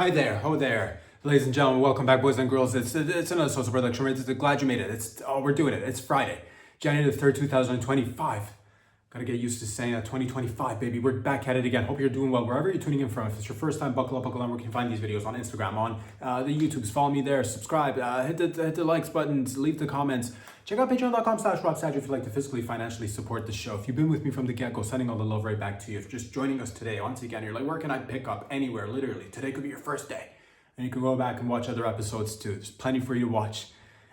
Hi there, ho there. Ladies and gentlemen, welcome back, boys and girls. It's another social production. It's glad you made it. We're doing it. It's Friday, January the 3rd, 2025. Gotta get used to saying that 2025, baby. We're back at it again. Hope you're doing well wherever you're tuning in from. If it's your first time, buckle up, where you can find these videos on Instagram, on the YouTubes. Follow me there, subscribe, hit the likes buttons, leave the comments. Check out patreon.com/RobSadger if you'd like to physically, financially support the show. If you've been with me from the get-go, sending all the love right back to you. If you're just joining us today, once again, you're like, where can I pick up? Anywhere, literally. Today could be your first day. And you can go back and watch other episodes too. There's plenty for you to watch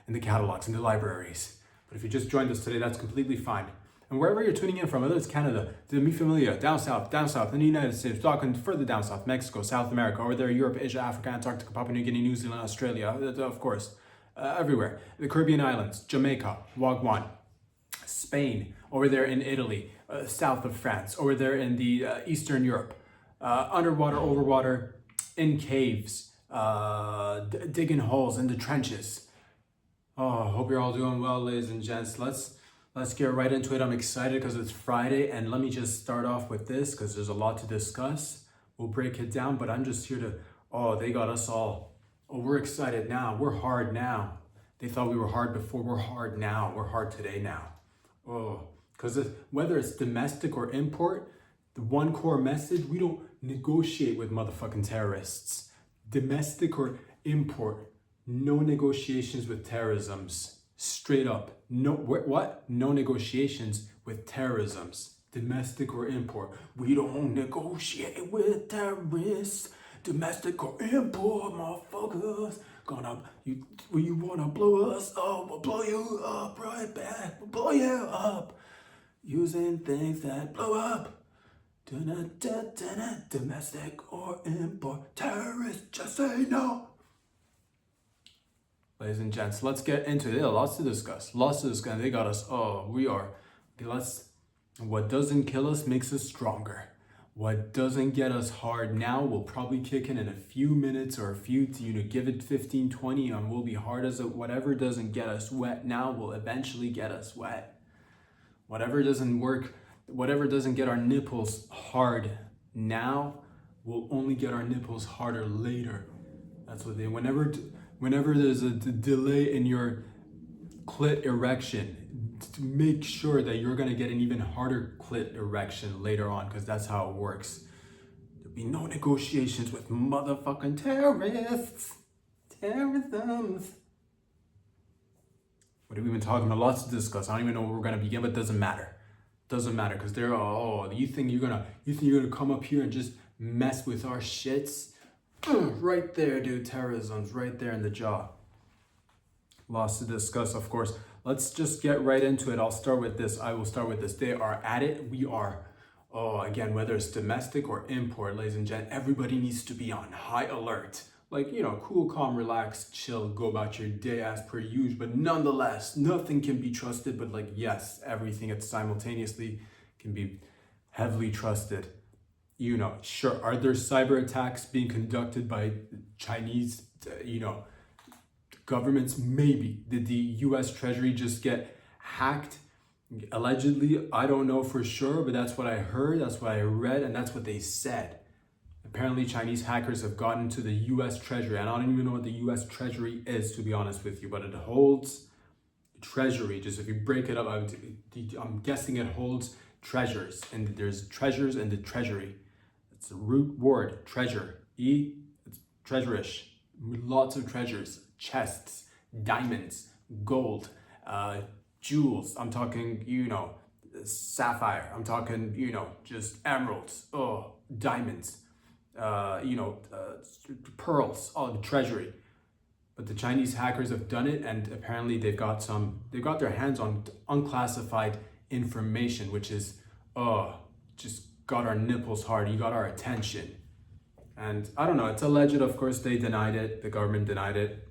in the catalogs, in the libraries. But if you just joined us today, that's completely fine. And wherever you're tuning in from, whether it's Canada, the Mi Familia, down south, in the United States, talking further down south, Mexico, South America, over there, Europe, Asia, Africa, Antarctica, Papua New Guinea, New Zealand, Australia, of course, everywhere. The Caribbean islands, Jamaica, Wagwan, Spain, over there in Italy, south of France, over there in the Eastern Europe, underwater, overwater, in caves, digging holes in the trenches. Oh, hope you're all doing well, ladies and gents. Let's get right into it. I'm excited because it's Friday, and let me just start off with this because there's a lot to discuss. We'll break it down, but I'm just here to, they got us all. Oh, we're excited now. We're hard now. They thought we were hard before. We're hard now. We're hard today now. Oh, because whether it's domestic or import, the one core message, we don't negotiate with motherfucking terrorists. Domestic or import, no negotiations with terrorisms. Straight up. No, what? No negotiations with terrorisms. Domestic or import. We don't negotiate with terrorists. Domestic or import, motherfuckers. You wanna blow us up? We'll blow you up right back. We'll blow you up. Using things that blow up. Domestic or import. Terrorists, just say no. Ladies and gents, let's get into it. Lots to discuss. They got us. What doesn't kill us makes us stronger. What doesn't get us hard now will probably kick in a few minutes or give it 15, 20, and we'll be hard as whatever doesn't get us wet now will eventually get us wet. Whatever doesn't work, whatever doesn't get our nipples hard now will only get our nipples harder later. That's what whenever there's a delay in your clit erection, to make sure that you're going to get an even harder clit erection later on, because that's how it works. There'll be no negotiations with motherfucking terrorists. Terrorisms. What are we even talking about? Lots to discuss. I don't even know where we're going to begin, but it doesn't matter. Doesn't matter, because you think you're gonna come up here and just mess with our shits? Right there, dude. Terrorism's right there in the jaw. Lots to discuss, of course. Let's just get right into it. I will start with this. They are at it. We are. Again, whether it's domestic or import, ladies and gents, everybody needs to be on high alert. Like, cool, calm, relax, chill, go about your day as per usual. But nonetheless, nothing can be trusted. But yes, everything simultaneously can be heavily trusted. Sure, are there cyber attacks being conducted by Chinese, governments? Maybe. Did the U.S. Treasury just get hacked? Allegedly, I don't know for sure, but that's what I heard, that's what I read, and that's what they said. Apparently, Chinese hackers have gotten to the U.S. Treasury, and I don't even know what the U.S. Treasury is, to be honest with you, but it holds Treasury. Just if you break it up, I'm guessing it holds treasures, and there's treasures in the Treasury. It's a root word, treasure. It's treasurish. Lots of treasures, chests, diamonds, gold, jewels. I'm talking, sapphire. I'm talking, just emeralds, diamonds, pearls, all the treasury. But the Chinese hackers have done it, and apparently they've got their hands on unclassified information, which is, just got our nipples hard. You got our attention. And I don't know, it's alleged, of course. They denied it, the government denied it,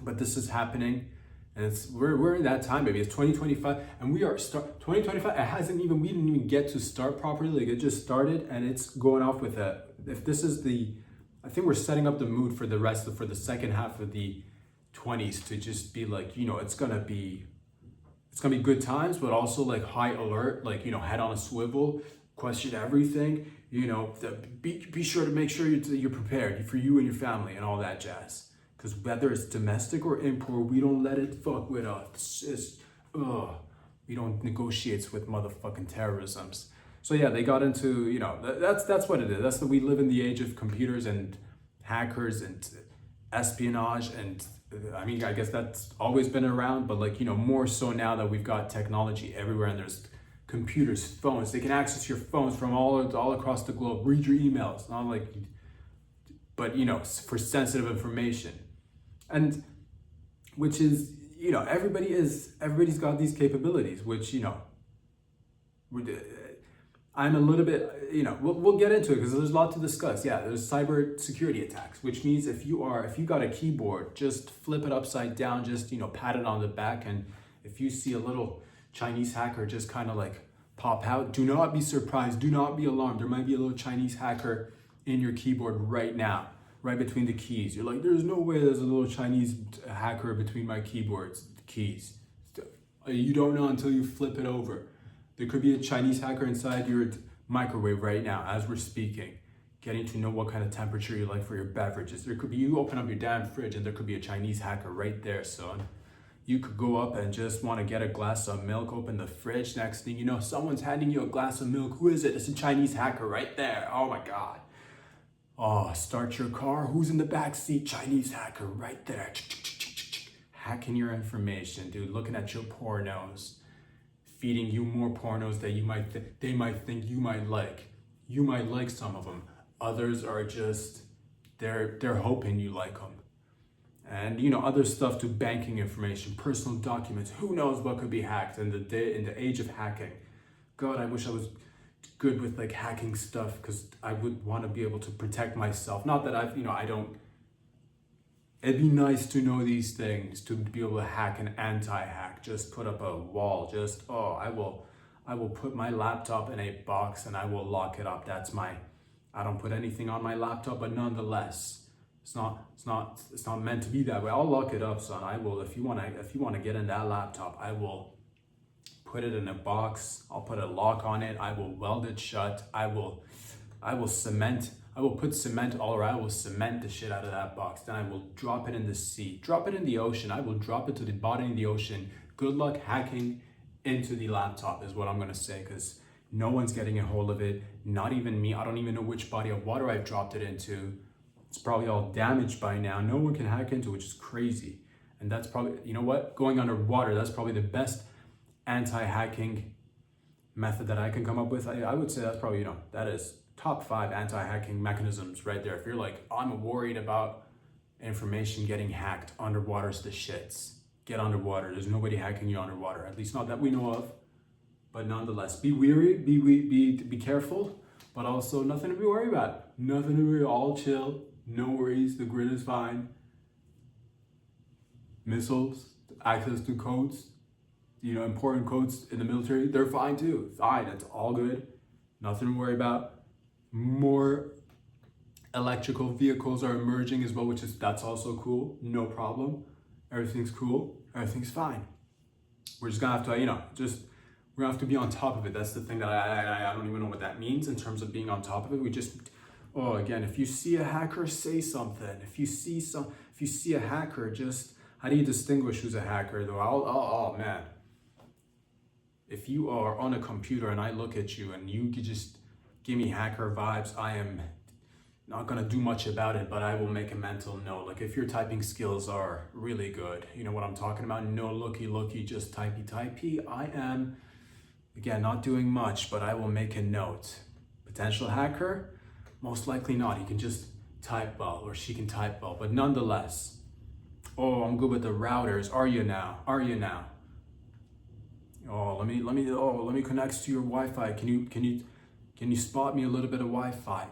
but this is happening, and we're in that time, baby. It's 2025, and we are 2025. We didn't even get to start properly. Like, it just started, and it's going off with I think we're setting up the mood for the second half of the 20s to just be like, it's gonna be good times, but also like high alert, like, head on a swivel, question everything. Be sure to make sure you're prepared for you and your family and all that jazz. Because whether it's domestic or import, we don't let it fuck with us. We don't negotiate with motherfucking terrorisms. So yeah, they got into, that's what it is. That's that we live in the age of computers and hackers and espionage. And I mean, I guess that's always been around, but more so now that we've got technology everywhere and there's computers, phones. They can access your phones from all across the globe, read your emails, but for sensitive information. And which is, everybody's got these capabilities, which, I'm a little bit, we'll get into it because there's a lot to discuss. Yeah, there's cyber security attacks, which means if you got a keyboard, just flip it upside down, just, pat it on the back. And if you see a little Chinese hacker just kind of pop out, do not be surprised, do not be alarmed. There might be a little Chinese hacker in your keyboard right now, right between the keys. You're like, there's no way there's a little Chinese hacker between my keys. You don't know until you flip it over. There could be a Chinese hacker inside your microwave right now as we're speaking, getting to know what kind of temperature you like for your beverages. There could be, you open up your damn fridge and there could be a Chinese hacker right there, son. You could go up and just want to get a glass of milk, open the fridge. Next thing you know, someone's handing you a glass of milk. Who is it? It's a Chinese hacker right there. Oh my God. Oh, start your car. Who's in the back seat? Chinese hacker right there. Hacking your information, dude. Looking at your pornos. Feeding you more pornos that they might think you might like. You might like some of them. Others are just, they're hoping you like them. And other stuff to banking information, personal documents. Who knows what could be hacked in the age of hacking. God, I wish I was good with hacking stuff because I would want to be able to protect myself. Not that I don't. It'd be nice to know these things, to be able to hack and anti-hack. Just put up a wall. I will put my laptop in a box and I will lock it up. I don't put anything on my laptop, but nonetheless, it's not meant to be that way. I'll lock it up, son. I will, if you want to get in that laptop, I will put it in a box. I'll put a lock on it. I will weld it shut. I will put cement all around. I will cement the shit out of that box. Then I will drop it in the sea. Drop it in the ocean. I will drop it to the bottom of the ocean. Good luck hacking into the laptop is what I'm going to say, because no one's getting a hold of it. Not even me. I don't even know which body of water I've dropped it into. It's probably all damaged by now. No one can hack into it, which is crazy. And that's probably, going underwater, that's probably the best anti-hacking method that I can come up with. I would say that's probably, that is top 5 anti-hacking mechanisms right there. If you're like, I'm worried about information getting hacked, underwater's the shits. Get underwater. There's nobody hacking you underwater, at least not that we know of. But nonetheless, be wary, be careful, but also nothing to be worried about. Nothing to worry, all chill, no worries, the grid is fine. Missiles, access to codes, important codes in the military, they're fine too. Fine, it's all good. Nothing to worry about. More electrical vehicles are emerging as well, that's also cool. No problem. Everything's cool. Everything's fine. We're just gonna have to, we're gonna have to be on top of it. That's the thing that I don't even know what that means in terms of being on top of it. Again, if you see a hacker, say something. If you see a hacker, how do you distinguish who's a hacker though? Oh man. If you are on a computer and I look at you and you could just give me hacker vibes, I am not gonna do much about it, but I will make a mental note. If your typing skills are really good, you know what I'm talking about? No looky, just typey. I am, again, not doing much, but I will make a note. Potential hacker? Most likely not. He can just type well, or she can type well, but nonetheless. Oh, I'm good with the routers. Are you now? Oh, let me connect to your Wi-Fi. Can you spot me a little bit of Wi-Fi?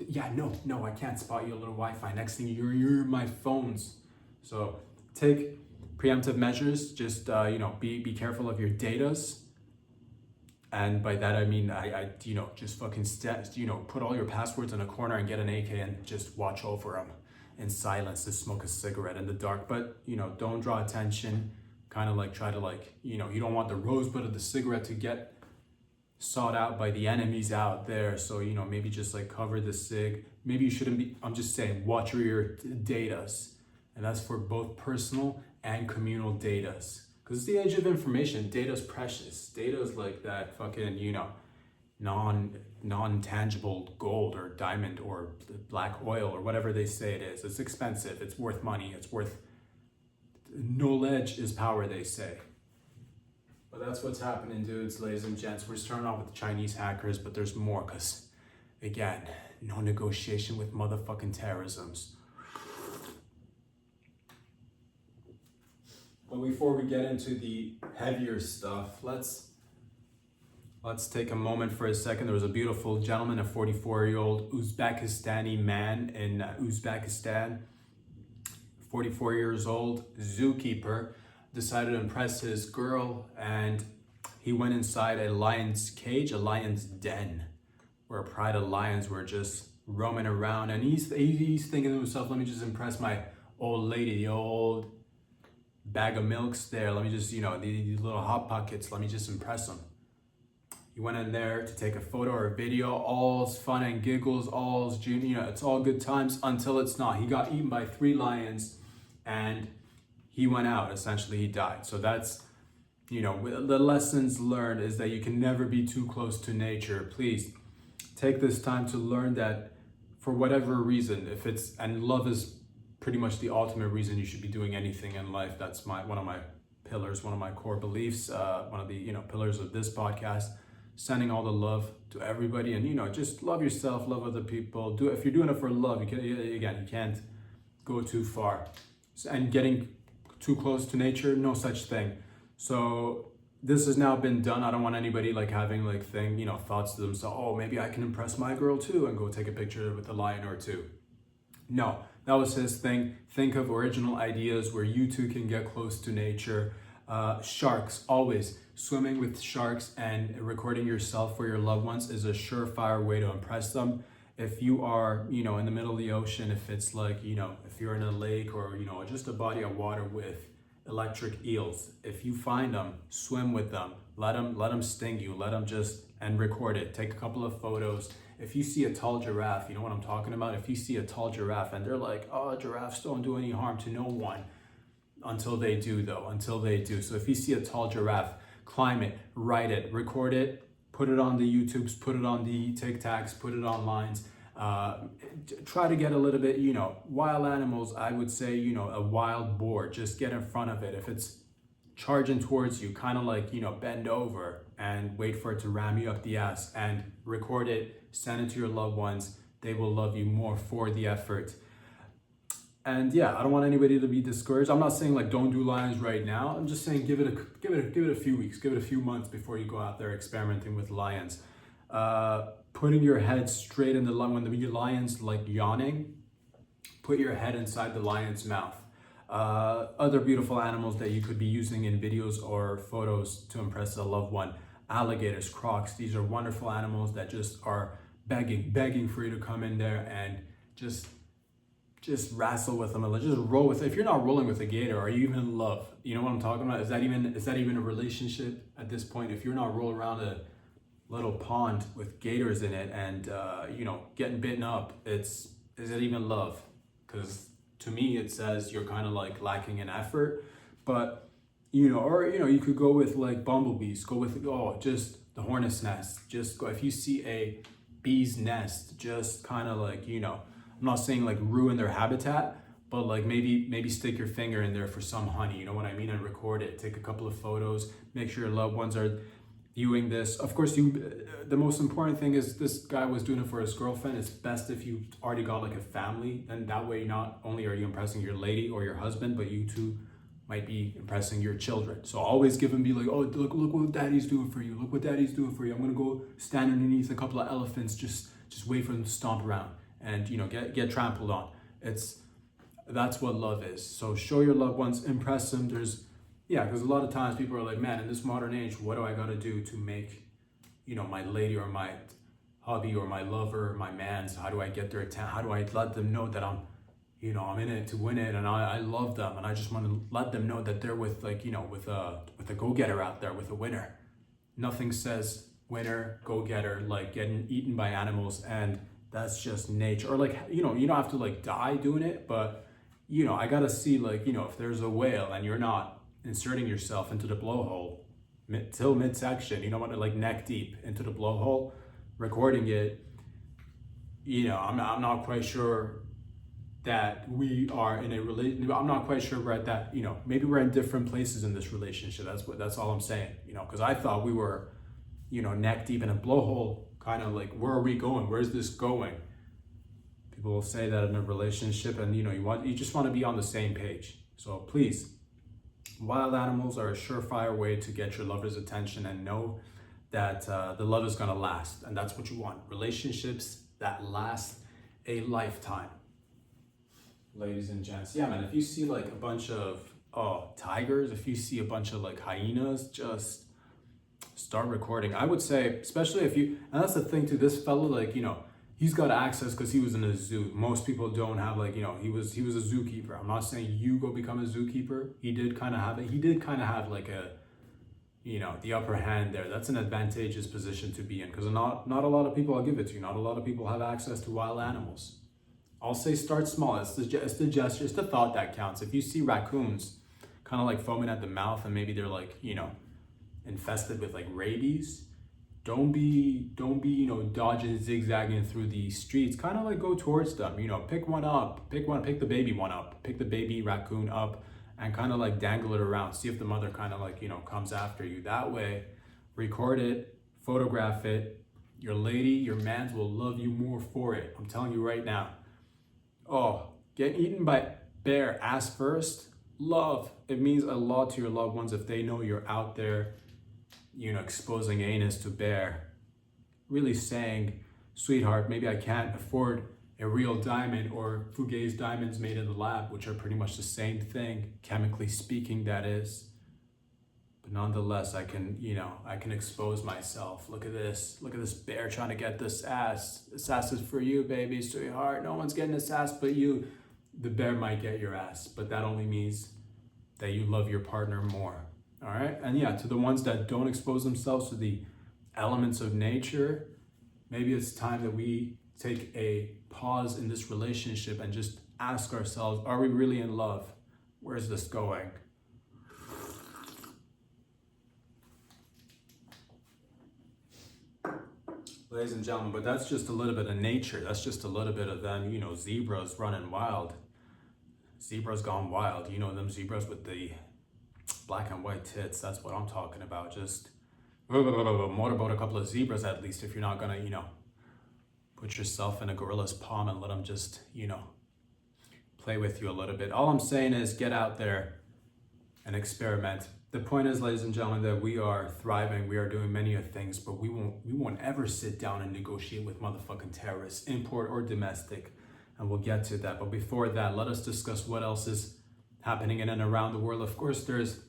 Yeah, no, I can't spot you a little Wi-Fi. Next thing you're my phones. So take preemptive measures. Just be careful of your datas. And by that I mean I just fucking put all your passwords in a corner and get an AK and just watch over them in silence. Just smoke a cigarette in the dark. But don't draw attention. Kind of try to you don't want the rosebud of the cigarette to get sought out by the enemies out there. So, you know, maybe just like cover the sig. Maybe you shouldn't be, I'm just saying, watch where your datas. And that's for both personal and communal datas. Because it's the age of information. Data's precious. Data's like that fucking, you know, non-tangible gold or diamond or black oil or whatever they say it is. It's expensive. It's worth money. It's worth, knowledge is power, they say. But that's what's happening, dudes, ladies and gents. We're starting off with the Chinese hackers, but there's more, because, again, no negotiation with motherfucking terrorisms. But before we get into the heavier stuff, let's take a moment for a second. There was a beautiful gentleman, a 44-year-old Uzbekistani man in Uzbekistan, 44 years old, zookeeper, decided to impress his girl, and he went inside a lion's cage, a lion's den, where a pride of lions were just roaming around. And he's thinking to himself, let me just impress my old lady, the old bag of milks there. Let me just, you know, these little hot pockets, let me just impress them. He went in there to take a photo or a video. All's fun and giggles, all's, you know, it's all good times until it's not. He got eaten by 3 lions and he went out. Essentially, he died. So that's, you know, the lessons learned is that you can never be too close to nature. Please take this time to learn that for whatever reason, if it's, and love is pretty much the ultimate reason you should be doing anything in life. That's one of my pillars, one of my core beliefs, one of the, you know, pillars of this podcast. Sending all the love to everybody, and, you know, just love yourself, love other people. Do it. If you're doing it for love, you can't go too far. And getting too close to nature, no such thing. So this has now been done. I don't want anybody like having like thoughts to themselves, oh, maybe I can impress my girl too and go take a picture with a lion or two. No, that was his thing. Think of original ideas where you two can get close to nature. Sharks, always swimming with sharks and recording yourself for your loved ones is a surefire way to impress them. If you are, you know, in the middle of the ocean, if it's like, you know, if you're in a lake or, you know, just a body of water with electric eels, if you find them, swim with them, let them sting you, let them just, and record it. Take a couple of photos. If you see a tall giraffe, you know what I'm talking about? If you see a tall giraffe and they're like, oh, giraffes don't do any harm to no one. Until they do, though, until they do. So if you see a tall giraffe, climb it, write it, record it, put it on the YouTubes, put it on the TikToks, put it on lines. Try to get a little bit, you know, wild animals, I would say, you know, a wild boar, just get in front of it. If it's charging towards you, kind of like, you know, bend over and wait for it to ram you up the ass and record it, send it to your loved ones. They will love you more for the effort. And yeah, I don't want anybody to be discouraged. I'm not saying like don't do lions right now. I'm just saying give it a few weeks, give it a few months before you go out there experimenting with lions. Putting your head straight in the lion, when the lion's like yawning, put your head inside the lion's mouth. Other beautiful animals that you could be using in videos or photos to impress a loved one. Alligators, crocs, these are wonderful animals that just are begging for you to come in there and just wrestle with them and just roll with it. If you're not rolling with a gator, are you even in love? You know what I'm talking about? Is that even a relationship at this point? If you're not rolling around a little pond with gators in it and you know, getting bitten up, is it even love? Because to me it says you're kind of like lacking in effort. But you know, or you know, you could go with like bumblebees, go with just the hornet's nest. Just go, if you see a bee's nest, just kind of like, you know, I'm not saying like ruin their habitat, but like maybe stick your finger in there for some honey, you know what I mean, and record it. Take a couple of photos, make sure your loved ones are viewing this. Of course, the most important thing is this guy was doing it for his girlfriend. It's best if you already got like a family, and that way not only are you impressing your lady or your husband, but you two might be impressing your children. So always give them, be like, oh, look what daddy's doing for you. Look what daddy's doing for you. I'm gonna go stand underneath a couple of elephants, just wait for them to stomp around and, you know, get trampled on. That's what love is. So show your loved ones, impress them. Because a lot of times people are like, man, in this modern age, what do I gotta do to make, you know, my lady or my hubby or my lover or my man's, how do I get their attention? How do I let them know that I'm in it to win it and I love them, and I just want to let them know that they're with, like, you know, with a go-getter out there, with a winner. Nothing says winner, go-getter, like getting eaten by animals, and that's just nature. Or like, you don't have to like die doing it, but I gotta see, like, if there's a whale and you're not inserting yourself into the blowhole till midsection, like neck deep into the blowhole, recording it, I'm not quite sure that we are in a relation. I'm not quite sure we're at that, maybe we're in different places in this relationship. That's all I'm saying, because I thought we were, neck deep in a blowhole, kind of like, where are we going? Where's this going? People will say that in a relationship, and you just want to be on the same page. So please, wild animals are a surefire way to get your lover's attention, and know that the love is going to last, and that's what you want. Relationships that last a lifetime. Ladies and gents, yeah, man, if you see like a bunch of tigers, if you see a bunch of like hyenas, just start recording. I would say, especially if you, and that's the thing too, this fellow, like, he's got access because he was in a zoo. Most people don't have, like, he was a zookeeper. I'm not saying you go become a zookeeper. He did kind of have it. He did kind of have like a, the upper hand there. That's an advantageous position to be in, because not a lot of people, I'll give it to you, not a lot of people have access to wild animals. I'll say start small. It's the gesture, it's the thought that counts. If you see raccoons kind of like foaming at the mouth, and maybe they're like, infested with like rabies, don't be dodging, zigzagging through the streets. Kind of like go towards them, pick one up, pick the baby one up, pick the baby raccoon up, and kind of like dangle it around. See if the mother kind of like, comes after you. That way, record it, photograph it. Your lady, your mans will love you more for it. I'm telling you right now. Oh, get eaten by bear ass first. Love. It means a lot to your loved ones if they know you're out there, exposing anus to bear. Really saying, sweetheart, maybe I can't afford a real diamond or Fugazi diamonds made in the lab, which are pretty much the same thing, chemically speaking, that is. But nonetheless, I can expose myself. Look at this bear trying to get this ass. This ass is for you, baby, sweetheart. No one's getting this ass but you. The bear might get your ass, but that only means that you love your partner more. All right? And yeah, to the ones that don't expose themselves to the elements of nature, maybe it's time that we take a pause in this relationship and just ask ourselves, are we really in love? Where's this going? Ladies and gentlemen, but that's just a little bit of nature. That's just a little bit of them, zebras running wild. Zebras gone wild. Them zebras with the black and white tits. That's what I'm talking about. Just motorboat a couple of zebras at least, if you're not gonna, put yourself in a gorilla's palm and let them just, play with you a little bit. All I'm saying is get out there and experiment. The point is, ladies and gentlemen, that we are thriving. We are doing many things, but we won't ever sit down and negotiate with motherfucking terrorists, import or domestic. And we'll get to that. But before that, let us discuss what else is happening in and around the world. Of course, there's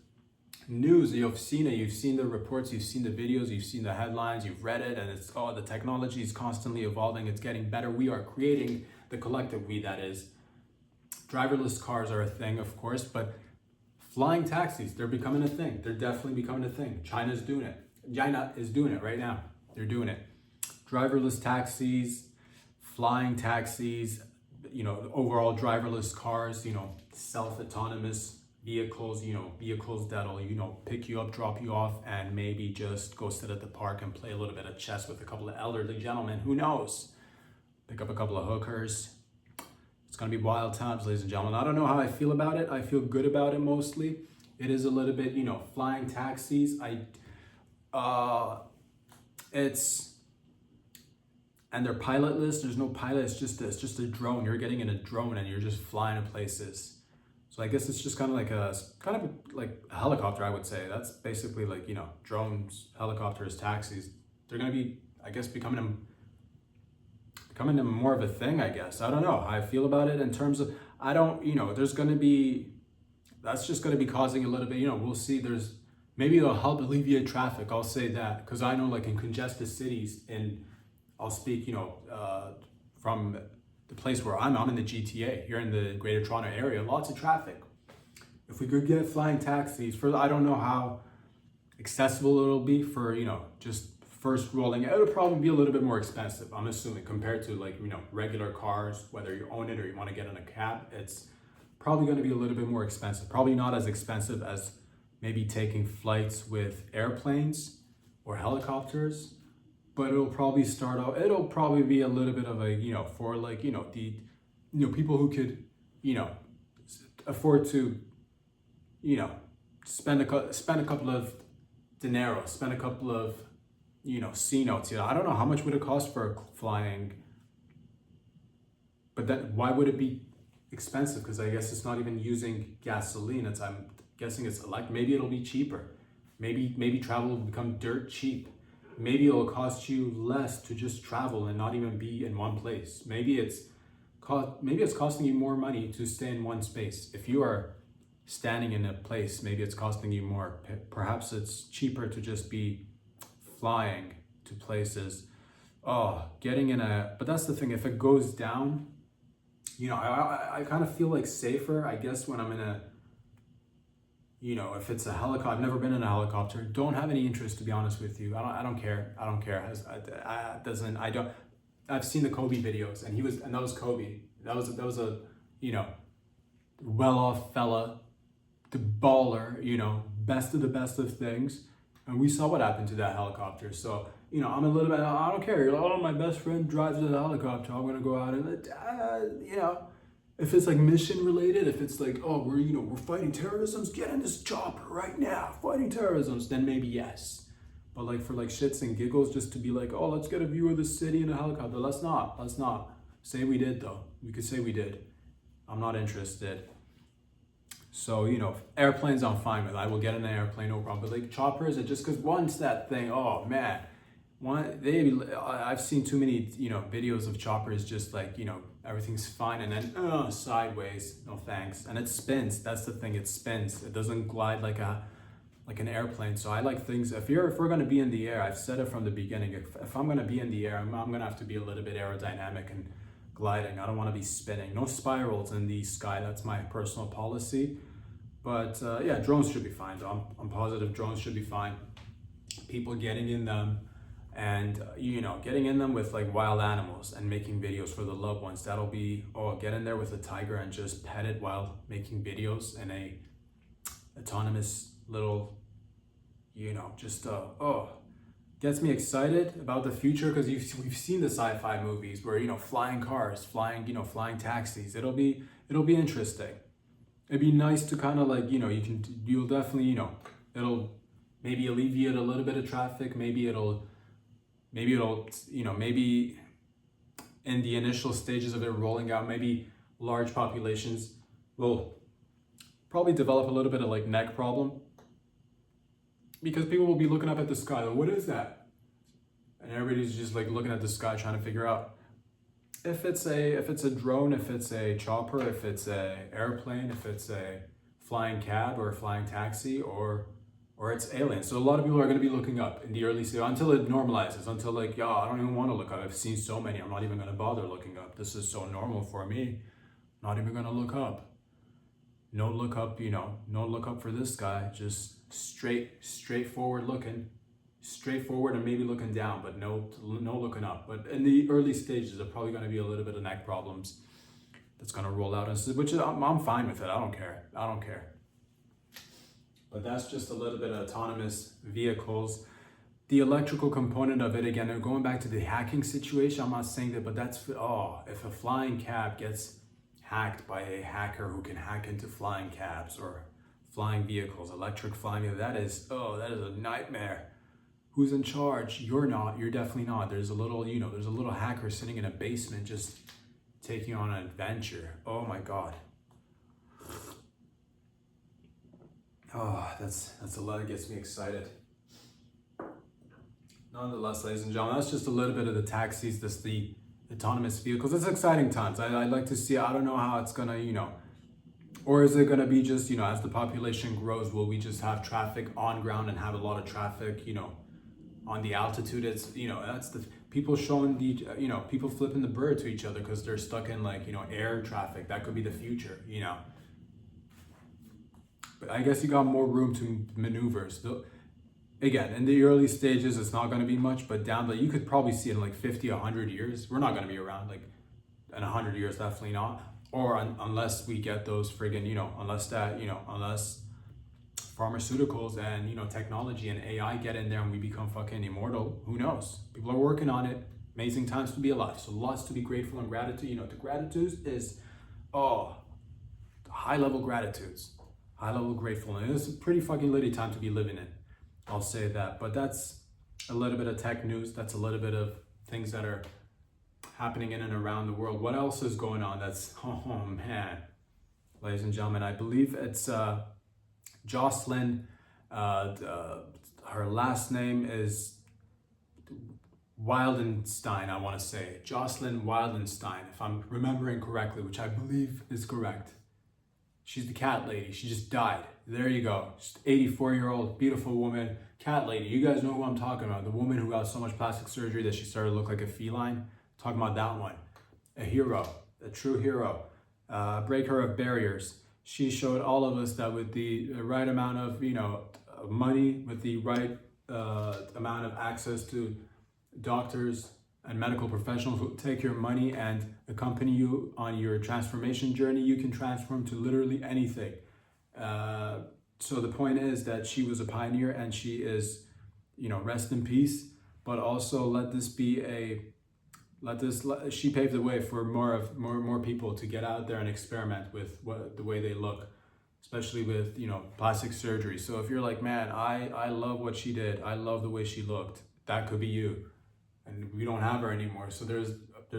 news. You've seen it. You've seen the reports. You've seen the videos. You've seen the headlines. You've read it. And it's the technology is constantly evolving. It's getting better. We are creating the collective we, that is. Driverless cars are a thing, of course, but flying taxis, they're becoming a thing. They're definitely becoming a thing. China's doing it. China is doing it right now. They're doing it. Driverless taxis, flying taxis, overall driverless cars, self-autonomous vehicles, vehicles that'll, pick you up, drop you off, and maybe just go sit at the park and play a little bit of chess with a couple of elderly gentlemen. Who knows? Pick up a couple of hookers. It's going to be wild times, ladies and gentlemen. I don't know how I feel about it. I feel good about it mostly. It is a little bit, flying taxis. And they're pilotless. There's no pilot. It's just a drone. You're getting in a drone and you're just flying to places. So I guess it's just kind of like a helicopter, I would say. That's basically like, drones, helicopters, taxis. They're going to be, I guess, becoming more of a thing, I guess. I don't know how I feel about it in terms of, there's going to be, that's just going to be causing a little bit, we'll see. Maybe it'll help alleviate traffic. I'll say that, because I know, like, in congested cities, and I'll speak, from the place where I'm in the GTA, here in the Greater Toronto area, lots of traffic. If we could get flying taxis, I don't know how accessible it'll be for, just first rolling, it'll probably be a little bit more expensive, I'm assuming, compared to like, regular cars, whether you own it or you want to get in a cab. It's probably going to be a little bit more expensive. Probably not as expensive as maybe taking flights with airplanes or helicopters, but it'll probably start out, it'll probably be a little bit of a, for like, the, people who could, afford to, spend a couple of dinero, spend a couple of, C notes. I don't know how much would it cost for flying, but then why would it be expensive? Because I guess it's not even using gasoline. I'm guessing it's like, maybe it'll be cheaper. Maybe travel will become dirt cheap. Maybe it'll cost you less to just travel and not even be in one place. Maybe it's costing you more money to stay in one space. If you are standing in a place, maybe it's costing you more. Perhaps it's cheaper to just be flying to places. But that's the thing, if it goes down, I kind of feel like safer, I guess, when I'm in a, if it's a helicopter. I've never been in a helicopter. Don't have any interest, to be honest with you. I don't care. I've seen the Kobe videos, and that was Kobe. That was a, well-off fella, the baller, best of the best of things. And we saw what happened to that helicopter. So, I'm a little bit, I don't care. My best friend drives a helicopter. I'm going to go out and, if it's like mission related, if it's like, oh, we're fighting terrorism, get in this chopper right now, fighting terrorism, then maybe yes. But like for like shits and giggles, just to be like, oh, let's get a view of the city in a helicopter. Let's not. Say we did though. We could say we did. I'm not interested. So, airplanes I'm fine with. I will get in an airplane, no problem. But like choppers, it just, because once that thing, oh man, I've seen too many, videos of choppers just like, everything's fine and then sideways, no thanks. And it spins. That's the thing, it spins. It doesn't glide like an airplane. So I like things, if we're gonna be in the air, I've said it from the beginning, if I'm gonna be in the air, I'm gonna have to be a little bit aerodynamic and gliding. I don't want to be spinning. No spirals in the sky. That's my personal policy. But yeah, drones should be fine though. I'm positive drones should be fine. People getting in them and, getting in them with like wild animals and making videos for the loved ones. That'll be, get in there with a tiger and just pet it while making videos in a autonomous little, gets me excited about the future, because we've seen the sci-fi movies where, flying cars, flying taxis. It'll be interesting. It'd be nice to kind of like, you'll definitely, it'll maybe alleviate a little bit of traffic. Maybe in the initial stages of it rolling out, maybe large populations will probably develop a little bit of like neck problem, because people will be looking up at the sky, like, what is that? And everybody's just like looking at the sky trying to figure out if it's a drone, if it's a chopper, if it's a airplane, if it's a flying cab or a flying taxi, or it's aliens. So a lot of people are going to be looking up in the early stage until it normalizes, until like, I don't even want to look up. I've seen so many, I'm not even going to bother looking up. This is so normal for me. Not even going to look up. No look up, no look up for this guy. Just straightforward looking. Straightforward and maybe looking down, but no looking up. But in the early stages, there's probably going to be a little bit of neck problems that's going to roll out, which is, I'm fine with it. I don't care. But that's just a little bit of autonomous vehicles. The electrical component of it, again, going back to the hacking situation, I'm not saying that, but that's, if a flying cab gets hacked by a hacker who can hack into flying cabs or flying vehicles, electric flying vehicles, that is a nightmare. Who's in charge? You're not. You're definitely not. There's a little, there's a little hacker sitting in a basement just taking on an adventure. Oh my God. Oh, that's a lot that gets me excited. Nonetheless, ladies and gentlemen, that's just a little bit of the taxis, the autonomous vehicles. It's exciting times. I'd like to see, I don't know how it's gonna, or is it gonna be just, as the population grows, will we just have traffic on ground and have a lot of traffic, on the altitude? It's, that's the people showing the, people flipping the bird to each other because they're stuck in like, air traffic. That could be the future, But I guess you got more room to maneuvers. again, in the early stages, it's not going to be much, but down, but you could probably see it in like 50, 100 years. We're not going to be around like in 100 years, definitely not. Or unless we get those friggin', unless pharmaceuticals and, technology and AI get in there and we become fucking immortal, who knows? People are working on it. Amazing times to be alive. So lots to be grateful and gratitude. The gratitude is, high level gratitudes, high level gratefulness. It's a pretty fucking litty time to be living in. I'll say that. But that's a little bit of tech news. That's a little bit of things that are happening in and around the world. What else is going on? That's, oh man, ladies and gentlemen, I believe it's Jocelyn. Her last name is Wildenstein, I want to say. Jocelyn Wildenstein, if I'm remembering correctly, which I believe is correct. She's the cat lady. She just died. There you go. Just 84-year-old, beautiful woman. Cat lady. You guys know who I'm talking about. The woman who got so much plastic surgery that she started to look like a feline. Talking about that one. A hero. A true hero. Breaker of barriers. She showed all of us that with the right amount of, money, with the right amount of access to doctors and medical professionals who take your money and accompany you on your transformation journey, you can transform to literally anything. So the point is that she was a pioneer, and she is, rest in peace. But also she paved the way for more people to get out there and experiment with the way they look, especially with plastic surgery. So if you're like, man, I love what she did, I love the way she looked, that could be you. And we don't have her anymore, so there's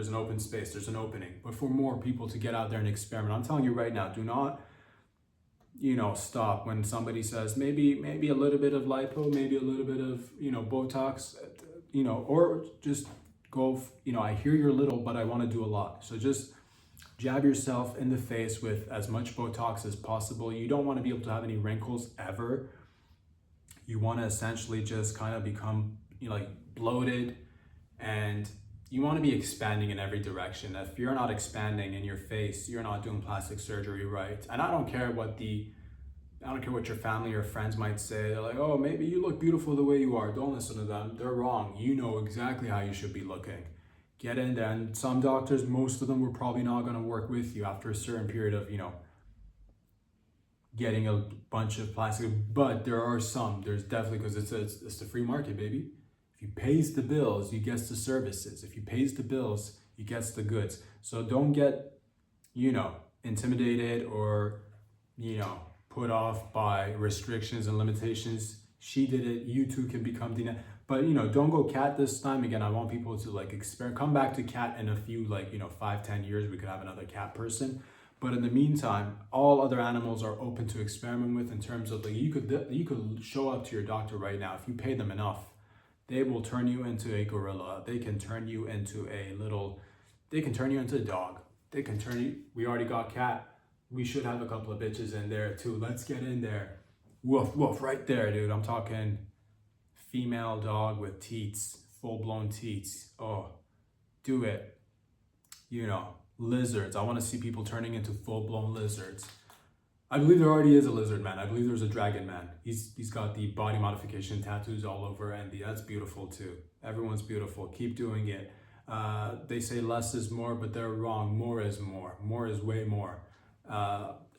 an open space, there's an opening. But for more people to get out there and experiment, I'm telling you right now, do not, stop when somebody says maybe a little bit of lipo, maybe a little bit of Botox, or just go. I hear you're little, but I want to do a lot. So just jab yourself in the face with as much Botox as possible. You don't want to be able to have any wrinkles ever. You want to essentially just kind of become bloated. And you want to be expanding in every direction. If you're not expanding in your face, you're not doing plastic surgery right. And I don't care what your family or friends might say. They're like, oh, maybe you look beautiful the way you are. Don't listen to them. They're wrong. You know exactly how you should be looking. Get in there. And some doctors, most of them, were probably not going to work with you after a certain period of, getting a bunch of plastic. But there are some. There's definitely, because it's the free market, baby. If you pays the bills, you gets the services. If you pays the bills, you gets the goods. So don't get, intimidated or, put off by restrictions and limitations. She did it. You too can become the. But don't go cat this time. Again, I want people to experiment. Come back to cat in a few 5-10 years. We could have another cat person. But in the meantime, all other animals are open to experiment with, in terms of you could show up to your doctor right now if you pay them enough. They will turn you into a gorilla. They can turn you into a dog. We already got cat. We should have a couple of bitches in there too. Let's get in there. Woof, woof, right there, dude. I'm talking female dog with teats, full-blown teats. Oh, do it. Lizards. I want to see people turning into full-blown lizards. I believe there already is a lizard man. I believe there's a dragon man. He's got the body modification tattoos all over, and that's beautiful too. Everyone's beautiful. Keep doing it. They say less is more, but they're wrong. More is more. More is way more.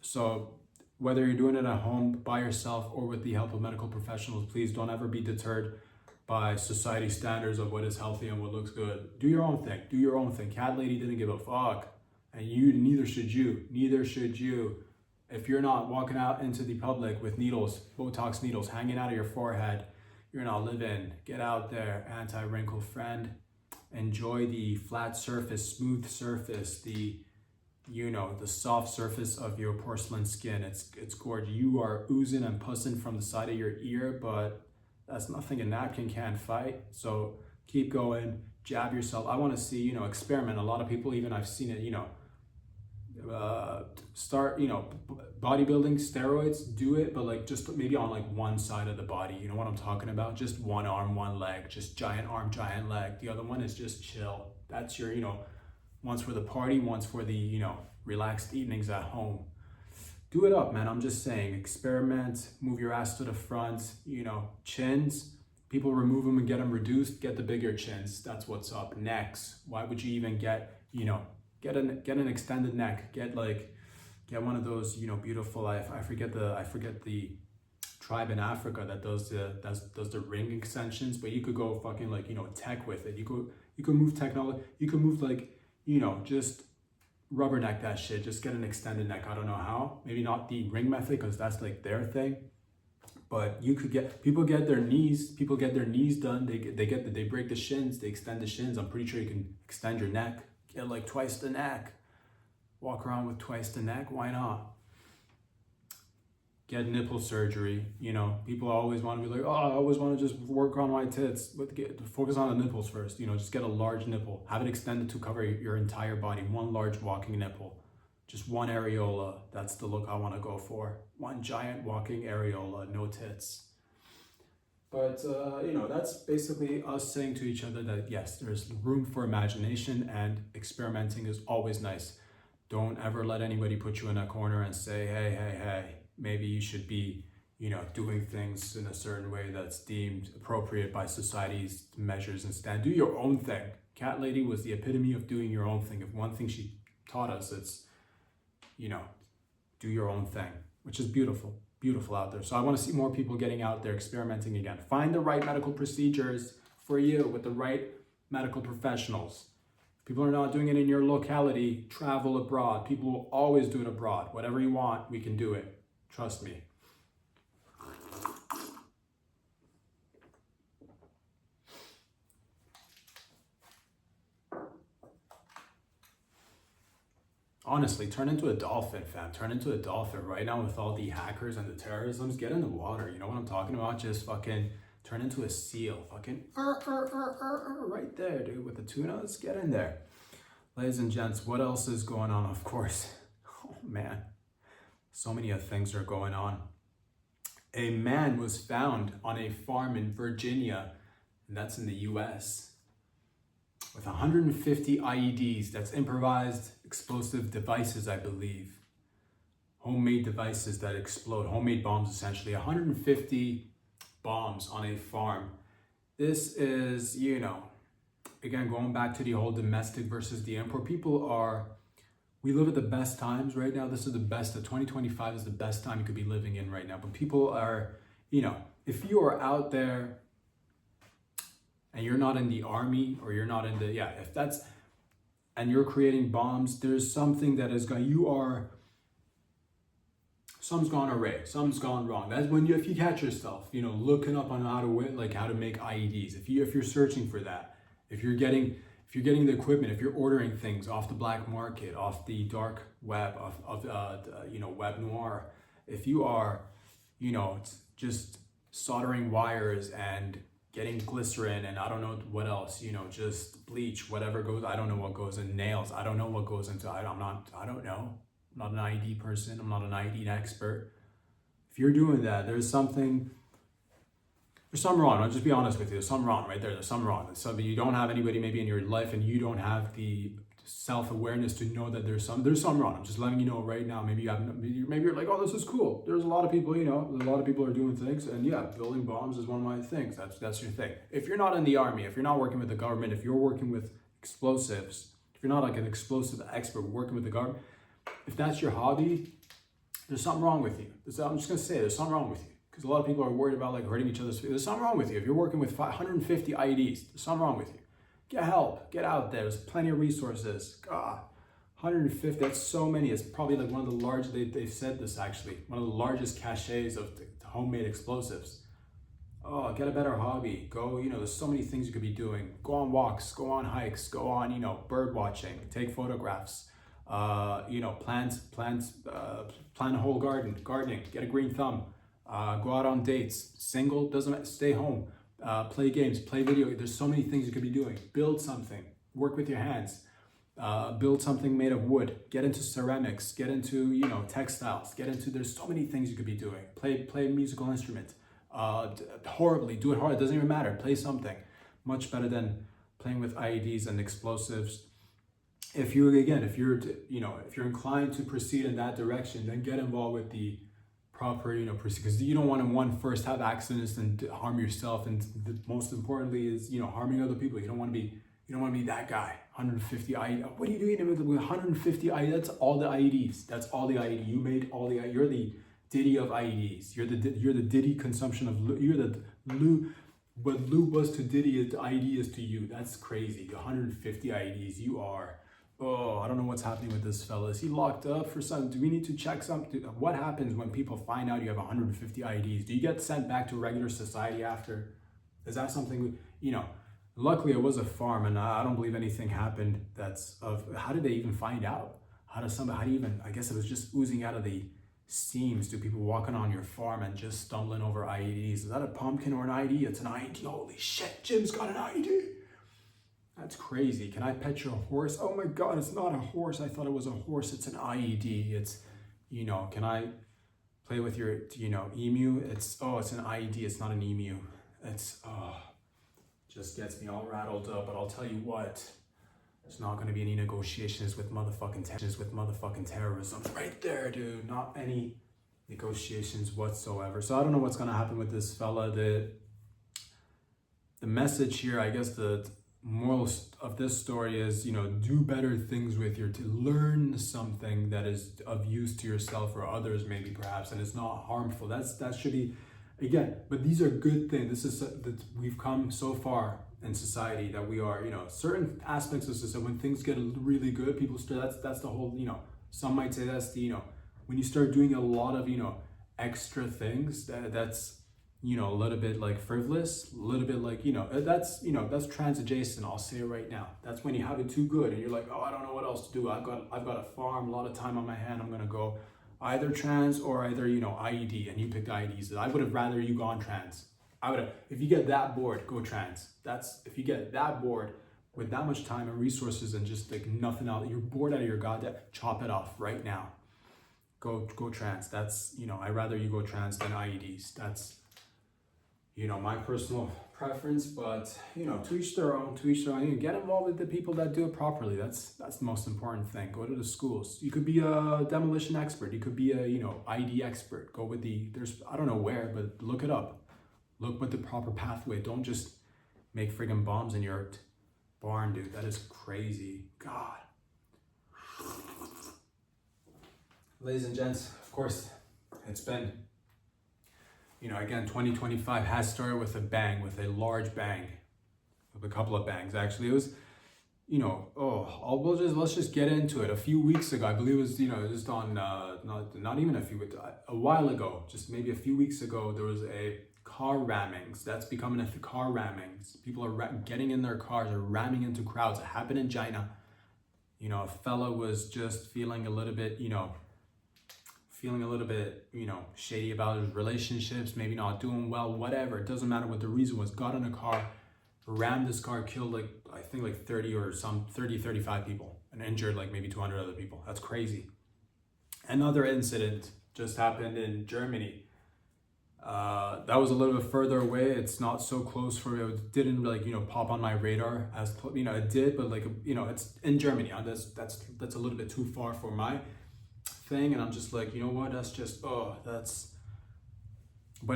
So whether you're doing it at home by yourself or with the help of medical professionals, please don't ever be deterred by society standards of what is healthy and what looks good. Do your own thing. Do your own thing. Cat lady didn't give a fuck, and neither should you. Neither should you. If you're not walking out into the public with needles, Botox needles hanging out of your forehead, you're not living. Get out there, anti-wrinkle friend. Enjoy the flat surface, smooth surface, the soft surface of your porcelain skin. It's gorgeous. You are oozing and pussing from the side of your ear, but that's nothing a napkin can't fight. So keep going, jab yourself. I want to see, experiment. A lot of people, even I've seen it, start bodybuilding, steroids, do it, but just maybe on one side of the body. You know what I'm talking about? Just one arm, one leg, just giant arm, giant leg. The other one is just chill. That's your one's for the party, one's for the relaxed evenings at home. Do it up, man. I'm just saying, experiment, move your ass to the front, chins. People remove them and get them reduced, get the bigger chins. That's what's up. Necks. Why would you even get an extended neck? Get one of those, beautiful, I forget the tribe in Africa that does the ring extensions, but you could go fucking tech with it. You could move technology, you could move just rubberneck that shit, just get an extended neck. I don't know how, maybe not the ring method because that's like their thing, but you could people get their knees done, they break the shins, they extend the shins. I'm pretty sure you can extend your neck, get like twice the neck, walk around with twice the neck, why not? Get nipple surgery. People always want to be like, oh, I always want to just work on my tits, but focus on the nipples first. Just get a large nipple, have it extended to cover your entire body, one large walking nipple, just one areola. That's the look I want to go for. One giant walking areola, no tits. But that's basically us saying to each other that yes, there's room for imagination, and experimenting is always nice. Don't ever let anybody put you in a corner and say, hey, maybe you should be, doing things in a certain way that's deemed appropriate by society's measures instead. Do your own thing. Cat Lady was the epitome of doing your own thing. If one thing she taught us, it's, do your own thing, which is beautiful out there. So I want to see more people getting out there, experimenting again. Find the right medical procedures for you with the right medical professionals. People are not doing it in your locality, travel abroad. People will always do it abroad. Whatever you want, we can do it. Trust me. Honestly, turn into a dolphin, fam. Turn into a dolphin right now with all the hackers and the terrorisms. Get in the water. You know what I'm talking about? Just fucking turn into a seal. Fucking right there, dude. With the tunas, get in there. Ladies and gents, what else is going on? Of course. Oh, man. So many things are going on. A man was found on a farm in Virginia, and that's in the US, with 150 IEDs. That's improvised explosive devices, I believe. Homemade devices that explode, homemade bombs essentially. 150 bombs on a farm. This is, again, going back to the whole domestic versus the import. We live at the best times right now. This is the best. 2025 is the best time you could be living in right now. But people are, if you are out there and you're not in the army or you're not in and you're creating bombs, there's something that is going, something's gone awry, something's gone wrong. That's when if you catch yourself, looking up on how to make IEDs, if you're searching for that, if you're getting the equipment, if you're ordering things off the black market, off the dark web, of web noir, if you are, just soldering wires and getting glycerin and I don't know what else, just bleach, whatever goes, I don't know what goes in nails. I don't know what goes into, I don't know. I'm not an IED person. I'm not an IED expert. If you're doing that, there's something wrong. I'll just be honest with you. There's something wrong right there. There's something wrong. There's something, you don't have anybody maybe in your life and you don't have the self-awareness to know that there's something wrong. I'm just letting you know right now. Maybe you're like, oh, this is cool. There's a lot of people, a lot of people are doing things, and yeah, building bombs is one of my things. That's your thing. If you're not in the army, if you're not working with the government, if you're working with explosives, if you're not like an explosive expert working with the government, if that's your hobby, there's something wrong with you. I'm just gonna say there's something wrong with you. Because a lot of people are worried about hurting each other's feelings. There's something wrong with you. If you're working with 150 IEDs, there's something wrong with you. Get help. Get out there. There's plenty of resources. God, 150. That's so many. It's probably like one of the largest. They've said this actually. One of the largest caches of the homemade explosives. Oh, get a better hobby. Go. There's so many things you could be doing. Go on walks. Go on hikes. Go on. Bird watching. Take photographs. Plant a whole gardening. Get a green thumb. Go out on dates. Single, doesn't stay home. Play games, play video. There's so many things you could be doing. Build something. Work with your hands. Build something made of wood. Get into ceramics. Get into textiles. There's so many things you could be doing. Play a musical instrument. Horribly, do it hard. It doesn't even matter. Play something. Much better than playing with IEDs and explosives. if you're if you're inclined to proceed in that direction, then get involved with the proper, because you don't want to first have accidents and harm yourself, and most importantly is harming other people. You don't want to be that guy. 150 IED. What are you doing with 150 IED? That's all the IEDs. That's all the IED. You made all the. You're the Diddy of IEDs. You're the Diddy consumption of. You're the Lou. What Lou was to Diddy, the IED is to you. That's crazy. 150 IEDs. You are. Oh, I don't know what's happening with this fella. Is he locked up for something? Do we need to check something? What happens when people find out you have 150 IEDs? Do you get sent back to regular society after? Is that something, Luckily, it was a farm, and I don't believe anything happened. How did they even find out? How do you even, I guess it was just oozing out of the seams. Do people walking on your farm and just stumbling over IEDs? Is that a pumpkin or an IED? It's an IED. Holy shit, Jim's got an IED. That's crazy. Can I pet your horse? Oh my God, it's not a horse. I thought it was a horse. It's an IED. It's, can I play with your, emu? It's an IED. It's not an emu. Just gets me all rattled up. But I'll tell you what, there's not going to be any negotiations with motherfucking terrorism. Right there, dude. Not any negotiations whatsoever. So I don't know what's going to happen with this fella. The message here, I guess the moral of this story is, do better things to learn something that is of use to yourself or others, maybe perhaps, and it's not harmful. That should be, again, but these are good things. This is that we've come so far in society that we are, certain aspects of society, when things get really good, people start, that's the whole, some might say that's the, when you start doing a lot of, extra things, that's, a little bit like frivolous, a little bit like, that's trans adjacent. I'll say it right now. That's when you have it too good and you're like, oh, I don't know what else to do. I've got a farm, a lot of time on my hand. I'm going to go either trans or either, IED, and you picked IEDs. I would have rather you gone trans. If you get that bored, go trans. If you get that bored with that much time and resources and just like nothing else, you're bored out of your goddamn, chop it off right now. Go trans. That's, I'd rather you go trans than IEDs. That's, my personal preference, but to each their own. Get involved with the people that do it properly. That's the most important thing. Go to the schools. You could be a demolition expert. You could be a IED expert. Go with I don't know where, but look it up. Look with the proper pathway. Don't just make friggin' bombs in your barn, dude. That is crazy. God. Ladies and gents, of course, it's been, again, 2025 has started with a bang, with a large bang, with a couple of bangs. Actually, it was, let's just get into it. A few weeks ago, I believe it was, just on, not even a while ago, just maybe a few weeks ago, there was a car rammings. That's becoming a car rammings. People are getting in their cars, are ramming into crowds. It happened in China. A fella was just feeling a little bit, shady about his relationships, maybe not doing well, whatever. It doesn't matter what the reason was. Got in a car, rammed this car, killed 35 people and injured maybe 200 other people. That's crazy. Another incident just happened in Germany. That was a little bit further away. It's not so close for me. It didn't pop on my radar as it did, but it's in Germany. That's a little bit too far for my thing, and I'm just like, that's just, but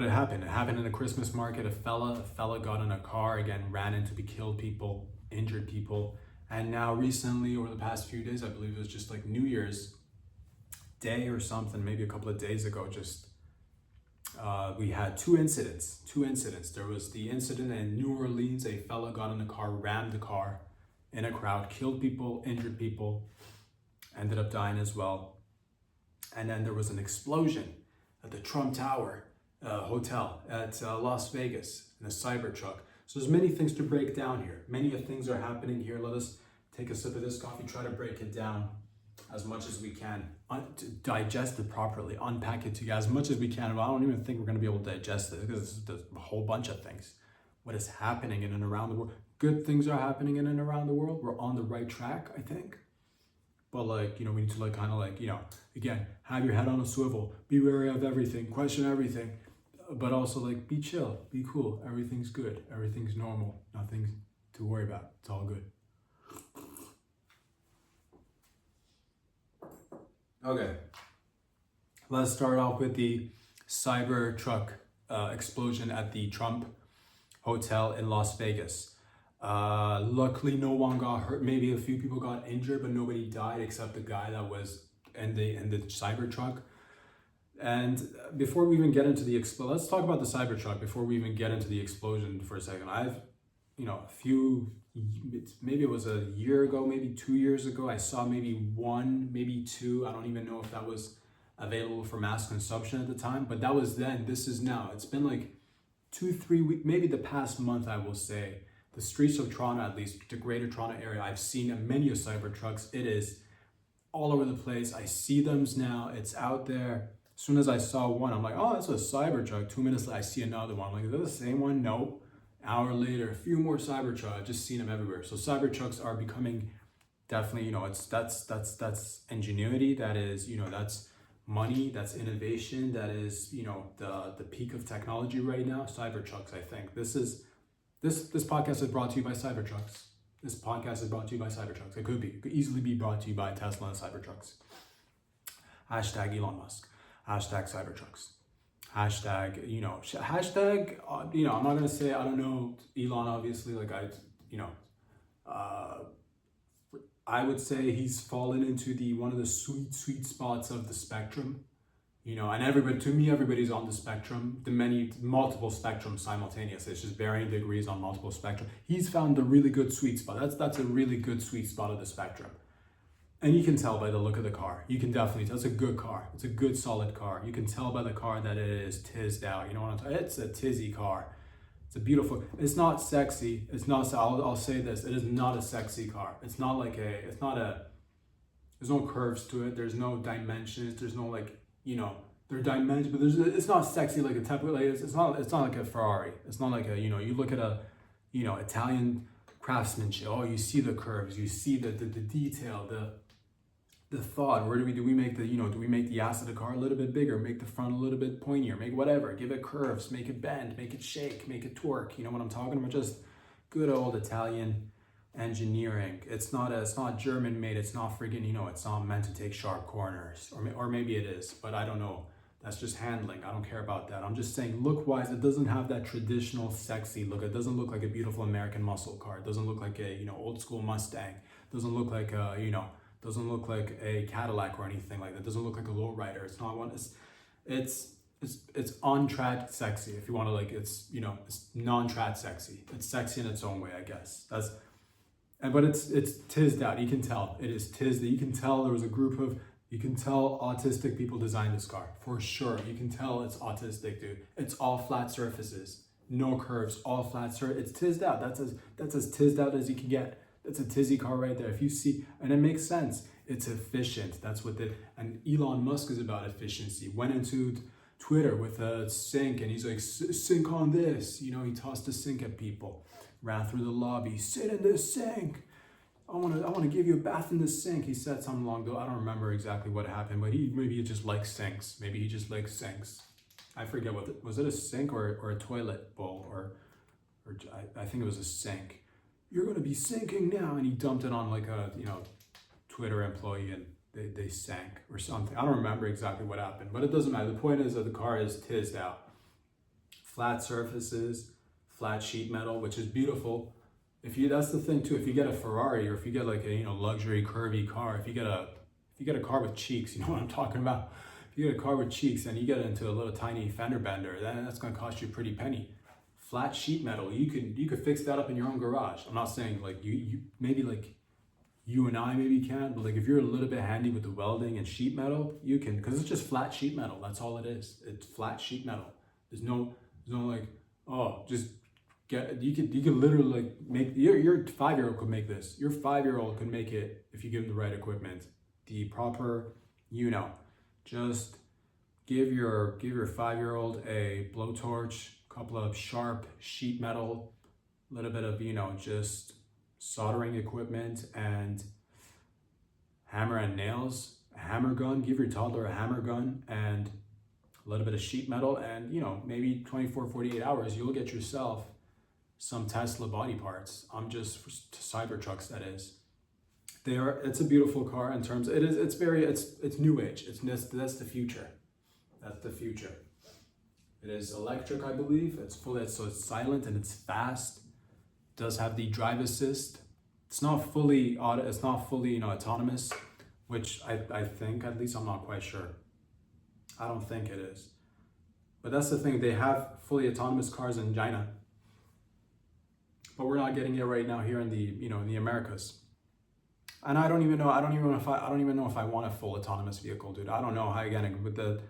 it happened in a Christmas market. A fella got in a car, again, ran into, killed people, injured people. And now recently, over the past few days, I believe it was just New Year's Day or something, maybe a couple of days ago, just we had two incidents. There was the incident in New Orleans. A fella got in a car, rammed the car in a crowd, killed people, injured people, ended up dying as well. And then there was an explosion at the Trump Tower Hotel at Las Vegas in a Cybertruck. So there's many things to break down here. Many things are happening here. Let us take a sip of this coffee, try to break it down as much as we can, to digest it properly, unpack it together as much as we can. But I don't even think we're going to be able to digest it because there's a whole bunch of things. What is happening in and around the world? Good things are happening in and around the world. We're on the right track, I think. But we need to again, have your head on a swivel, be wary of everything, question everything, but also be chill, be cool. Everything's good. Everything's normal. Nothing to worry about. It's all good. Okay, let's start off with the Cybertruck explosion at the Trump Hotel in Las Vegas. Luckily, no one got hurt. Maybe a few people got injured, but nobody died except the guy that was in the Cybertruck. And before we even get into the let's talk about the Cybertruck before we even get into the explosion for a second. I've, a few, maybe it was a year ago, maybe 2 years ago, I saw maybe one, maybe two. I don't even know if that was available for mass consumption at the time, but that was then. This is now. It's been like 2-3 weeks, maybe the past month, I will say. The streets of Toronto, at least the greater Toronto area, I've seen many of Cybertrucks. It is all over the place. I see them now. It's out there. As soon as I saw one, I'm like, oh, that's a Cybertruck. 2 minutes later, I see another one. I'm like, is that the same one? No. Hour later, a few more Cybertrucks. I've just seen them everywhere. So Cybertrucks are becoming definitely, that's ingenuity. That is, that's money. That's innovation. That is, the peak of technology right now. Cybertrucks, I think. This podcast is brought to you by Cybertrucks. This podcast is brought to you by Cybertrucks. It could easily be brought to you by Tesla and Cybertrucks. Hashtag Elon Musk. Hashtag Cybertrucks. Hashtag, I'm not going to say, I don't know, Elon, obviously, I would say he's fallen into one of the sweet spots of the spectrum, and everybody's on the spectrum, multiple spectrums simultaneously. It's just varying degrees on multiple spectrum. He's found the really good sweet spot. That's a really good sweet spot of the spectrum. And you can tell by the look of the car. You can definitely tell it's a good car. It's a good, solid car. You can tell by the car that it is tizzed out. You know what I'm talking about? It's a tizzy car. It's a beautiful, it's not sexy. It's not, I'll say this, it is not a sexy car. It's not like there's no curves to it. There's no dimensions. There's no there are dimensions, but it's not sexy like a type of, it's not like a Ferrari. It's not like you look at Italian craftsmanship. Oh, you see the curves, you see the detail, the thought. Where do we make the ass of the car a little bit bigger, make the front a little bit pointier, make whatever, give it curves, make it bend, make it shake, make it torque. You know what I'm talking about? Just good old Italian engineering. It's not German made. It's not friggin', it's not meant to take sharp corners, or maybe it is, but I don't know. That's just handling. I don't care about that. I'm just saying, look-wise, it doesn't have that traditional sexy look. It doesn't look like a beautiful American muscle car. It doesn't look like a old-school Mustang. It doesn't look like doesn't look like a Cadillac or anything like that. It doesn't look like a lowrider. It's not one. It's on-track sexy. If you want to it's non-track sexy. It's sexy in its own way, I guess. But it's tizzed out. You can tell it is tizzed. You can tell there was a group of. You can tell autistic people designed this car, for sure. You can tell it's autistic, dude. It's all flat surfaces, no curves, all flat surface. It's tizzed out. That's as tizzed out as you can get. That's a tizzy car right there. If you see, and it makes sense. It's efficient. That's what and Elon Musk is about efficiency. Went into Twitter with a sink, and he's like, sink on this. He tossed a sink at people. Ran through the lobby, sit in this sink. I want to give you a bath in the sink. He said something along those. I don't remember exactly what happened, but maybe he just likes sinks. Maybe he just likes sinks. I forget was it a sink or a toilet bowl or I think it was a sink. You're gonna be sinking now, and he dumped it on like a Twitter employee, and they sank or something. I don't remember exactly what happened, but it doesn't matter. The point is that the car is tizzed out, flat surfaces, flat sheet metal, which is beautiful. That's the thing too. If you get a Ferrari, or if you get like a luxury curvy car, if you get a car with cheeks, you know what I'm talking about. If you get a car with cheeks and you get into a little tiny fender bender, then that's gonna cost you a pretty penny. Flat sheet metal, you could fix that up in your own garage. I'm not saying like you maybe like you and I maybe can, but like if you're a little bit handy with the welding and sheet metal, you can, because it's just flat sheet metal. That's all it is. It's flat sheet metal. There's no like, oh, just. You could literally like make your 5-year-old could make this. Your 5-year-old could make it if you give them the right equipment, the proper, just give your 5-year-old a blowtorch, a couple of sharp sheet metal, a little bit of just soldering equipment and hammer and nails, a hammer gun. Give your toddler a hammer gun and a little bit of sheet metal, and maybe 24, 48 hours you'll get yourself some Tesla body parts. I'm just Cybertrucks, that is. They are. It's a beautiful car in terms. It is. It's very. It's new age. That's the future. That's the future. It is electric, I believe. It's fully. So it's silent and it's fast. It does have the drive assist. It's not fully auto. It's not fully autonomous, which I think, at least I'm not quite sure. I don't think it is. But that's the thing. They have fully autonomous cars in China, but we're not getting it right now here in the in the Americas. And I don't even know. I don't even know if I want a full autonomous vehicle, dude. I don't know how, again, with the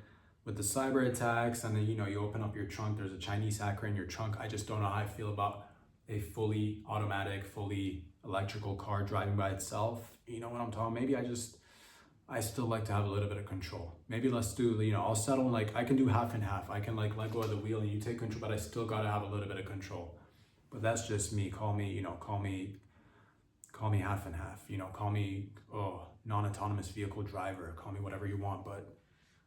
cyber attacks and then you open up your trunk. There's a Chinese hacker in your trunk. I just don't know how I feel about a fully automatic, fully electrical car driving by itself. You know what I'm talking? Maybe I still like to have a little bit of control. Maybe let's do, I'll settle, like, I can do half and half. I can like let go of the wheel and you take control, but I still gotta have a little bit of control. But that's just me. Call me half and half, call me non-autonomous vehicle driver, call me whatever you want, but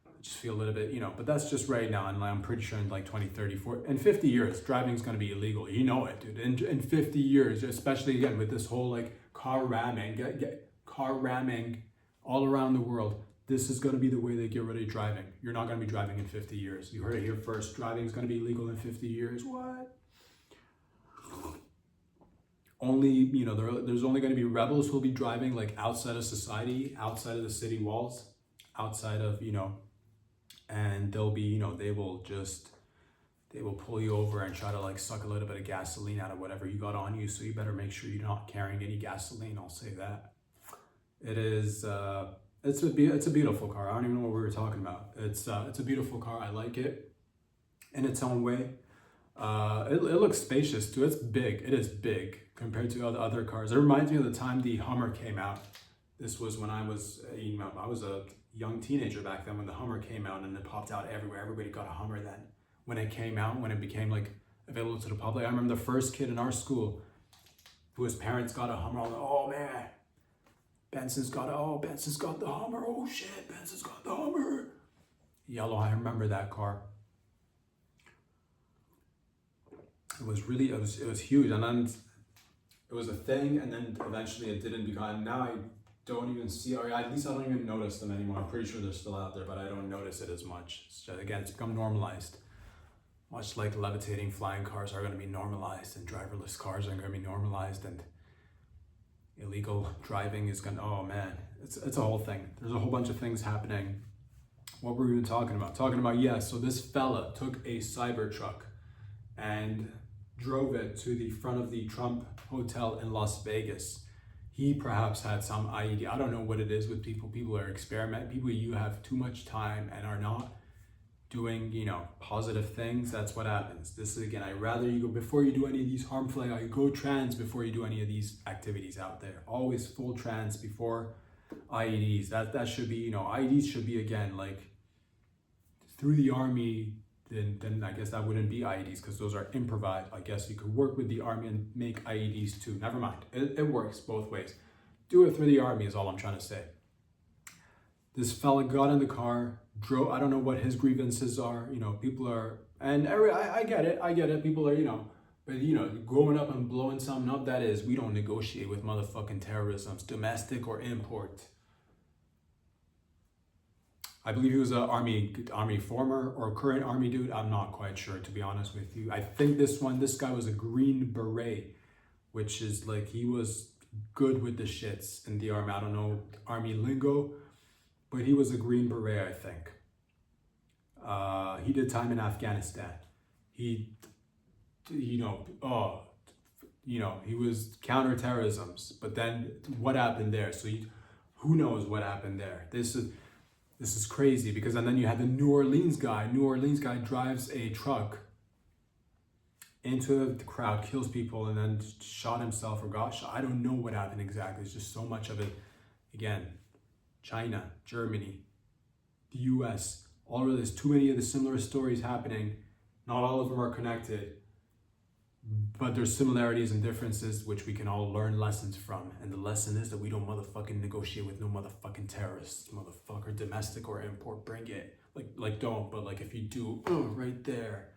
I just feel a little bit, but that's just right now. And I'm pretty sure in like 2034, in 50 years, driving is going to be illegal. It, dude. In 50 years, especially again with this whole like car ramming all around the world, this is going to be the way they get rid of driving. You're not going to be driving in 50 years. You heard it here first. Driving is going to be illegal in 50 years. What? Only, there's only going to be rebels who'll be driving like outside of society, outside of the city walls, outside of, and they'll be, they will pull you over and try to like suck a little bit of gasoline out of whatever you got on you. So you better make sure you're not carrying any gasoline. I'll say that. It is, it's a beautiful car. I don't even know what we were talking about. It's a beautiful car. I like it in its own way. It looks spacious too. It's big. It is big compared to other cars. It reminds me of the time the Hummer came out. This was when I was a young teenager back then when the Hummer came out and it popped out everywhere. Everybody got a Hummer then. When it came out, when it became like available to the public. I remember the first kid in our school whose parents got a Hummer. I was like, oh man, Benson's got the Hummer. Oh shit, Benson's got the Hummer. Yellow, I remember that car. It was huge, and then it was a thing, and then eventually it didn't become. And now I don't even see, or at least I don't even notice them anymore. I'm pretty sure they're still out there, but I don't notice it as much. It's just, again, it's become normalized. Much like levitating flying cars are going to be normalized, and driverless cars are going to be normalized, and illegal driving is going to. Oh man, it's a whole thing. There's a whole bunch of things happening. What were we even talking about? So this fella took a Cybertruck and drove it to the front of the Trump Hotel in Las Vegas. He perhaps had some IED. I don't know what it is with people. People are experimenting. People, you have too much time and are not doing, positive things. That's what happens. This is, again, I'd rather you go, before you do any of these harmful, go trans before you do any of these activities out there. Always full trans before IEDs. That should be, IEDs should be, again, like through the army. Then I guess that wouldn't be IEDs because those are improvised. I guess you could work with the army and make IEDs too. Never mind. It works both ways. Do it through the army is all I'm trying to say. This fella got in the car, drove. I don't know what his grievances are. People are, and I get it. People are, but going up and blowing something up, that is, we don't negotiate with motherfucking terrorism, domestic or import. I believe he was an army former or current army dude. I'm not quite sure, to be honest with you. I think this guy was a Green Beret, which is like, he was good with the shits in the army. I don't know army lingo, but he was a Green Beret, I think. He did time in Afghanistan. He was counterterrorism. But then what happened there? So who knows what happened there? This is crazy, because and then you had the New Orleans guy. New Orleans guy drives a truck into the crowd, kills people, and then shot himself or got shot. I don't know what happened exactly. It's just so much of it. Again, China, Germany, the US, all of this, too many of the similar stories happening. Not all of them are connected, but there's similarities and differences which we can all learn lessons from. And the lesson is that we don't motherfucking negotiate with no motherfucking terrorists. Motherfucker, domestic or import, bring it. Like don't, but like if you do, right there.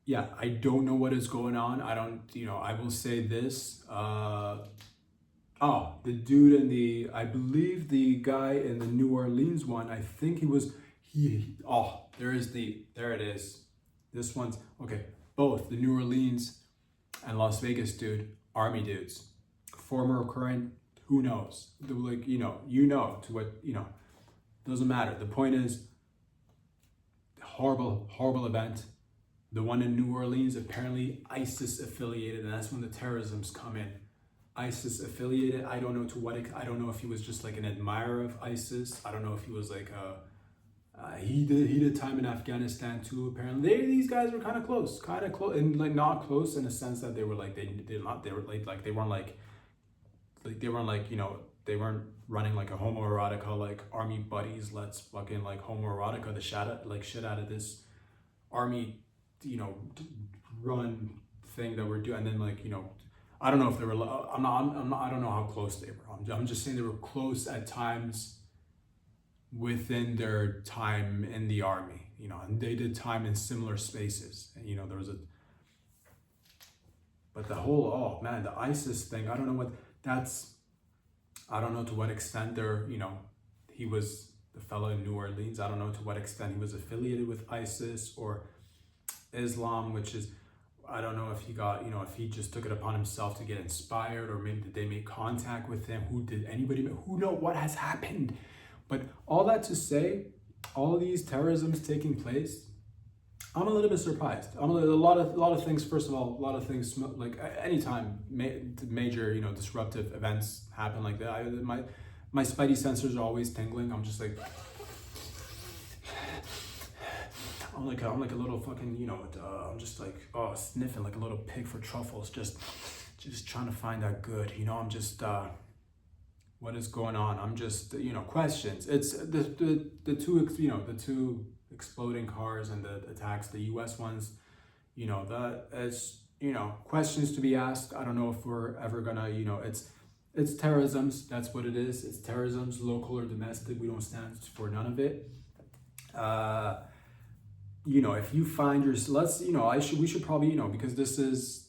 yeah, I don't know what is going on. I don't, I will say this. Oh, the dude in I believe the guy in the New Orleans one, I think there it is. This one's, okay, both the New Orleans and Las Vegas dude, army dudes. Former or current, who knows? Like, to what, doesn't matter. The point is, horrible, horrible event. The one in New Orleans, apparently ISIS affiliated, and that's when the terrorisms come in. ISIS affiliated. I don't know I don't know if he was just like an admirer of ISIS. I don't know if he was like he did time in Afghanistan too. Apparently, these guys were kind of close, and like not close in the sense that they were like they were like they weren't like they weren't running like a homoerotica like army buddies. Let's fucking like homoerotica the shit out of this army, run thing that we're doing, and then like I don't know if they were. I'm not. I don't know how close they were. I'm just saying they were close at times within their time in the army. And they did time in similar spaces. And, there was but the whole the ISIS thing. I don't know what that's. I don't know to what extent they're. He was the fellow in New Orleans. I don't know to what extent he was affiliated with ISIS or Islam, which is. I don't know if he got, if he just took it upon himself to get inspired, or maybe did they make contact with him? Who know what has happened? But all that to say, all these terrorisms taking place, I'm a little bit surprised. A lot of things. First of all, a lot of things like anytime major, disruptive events happen like that, my spidey sensors are always tingling. I'm just like. I'm like a little fucking, I'm just like, sniffing like a little pig for truffles, just trying to find that good, I'm just, what is going on? I'm just, questions. It's the two exploding cars and the attacks, the US ones, that is, questions to be asked. I don't know if we're ever gonna, it's terrorisms. That's what it is. It's terrorisms, local or domestic. We don't stand for none of it. If you find we should probably, because this is,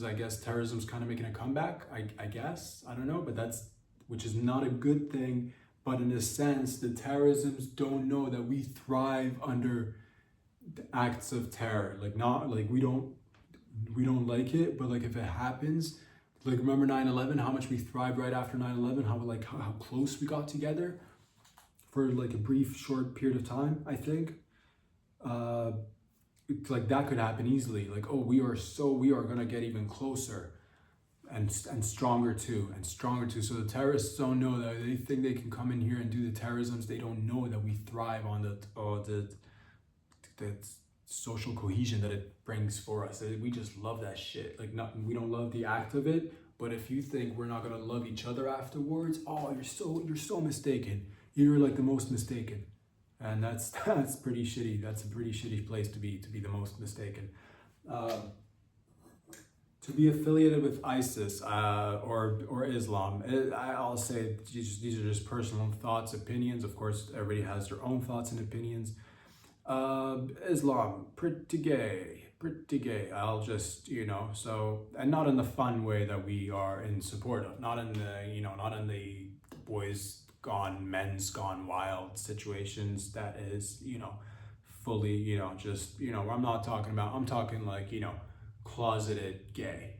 I guess, terrorism's kind of making a comeback, I guess, I don't know, but which is not a good thing, but in a sense, the terrorisms don't know that we thrive under the acts of terror, like not, like we don't like it, but like if it happens, like remember 9/11, how much we thrived right after 9/11, how close we got together for like a brief, short period of time, I think. Like that could happen easily. Like, we are gonna get even closer, and stronger too. So the terrorists don't know that. They think they can come in here and do the terrorisms. They don't know that we thrive on the social cohesion that it brings for us. We just love that shit. Like, we don't love the act of it, but if you think we're not gonna love each other afterwards, you're so mistaken. You're like the most mistaken. And that's pretty shitty. That's a pretty shitty place to be the most mistaken. To be affiliated with ISIS or Islam, I'll say these are just personal thoughts, opinions. Of course, everybody has their own thoughts and opinions. Islam, pretty gay. I'll just, so, and not in the fun way that we are in support of. Not in the boys gone, men's gone wild situations. That is, fully, I'm talking like, closeted gay,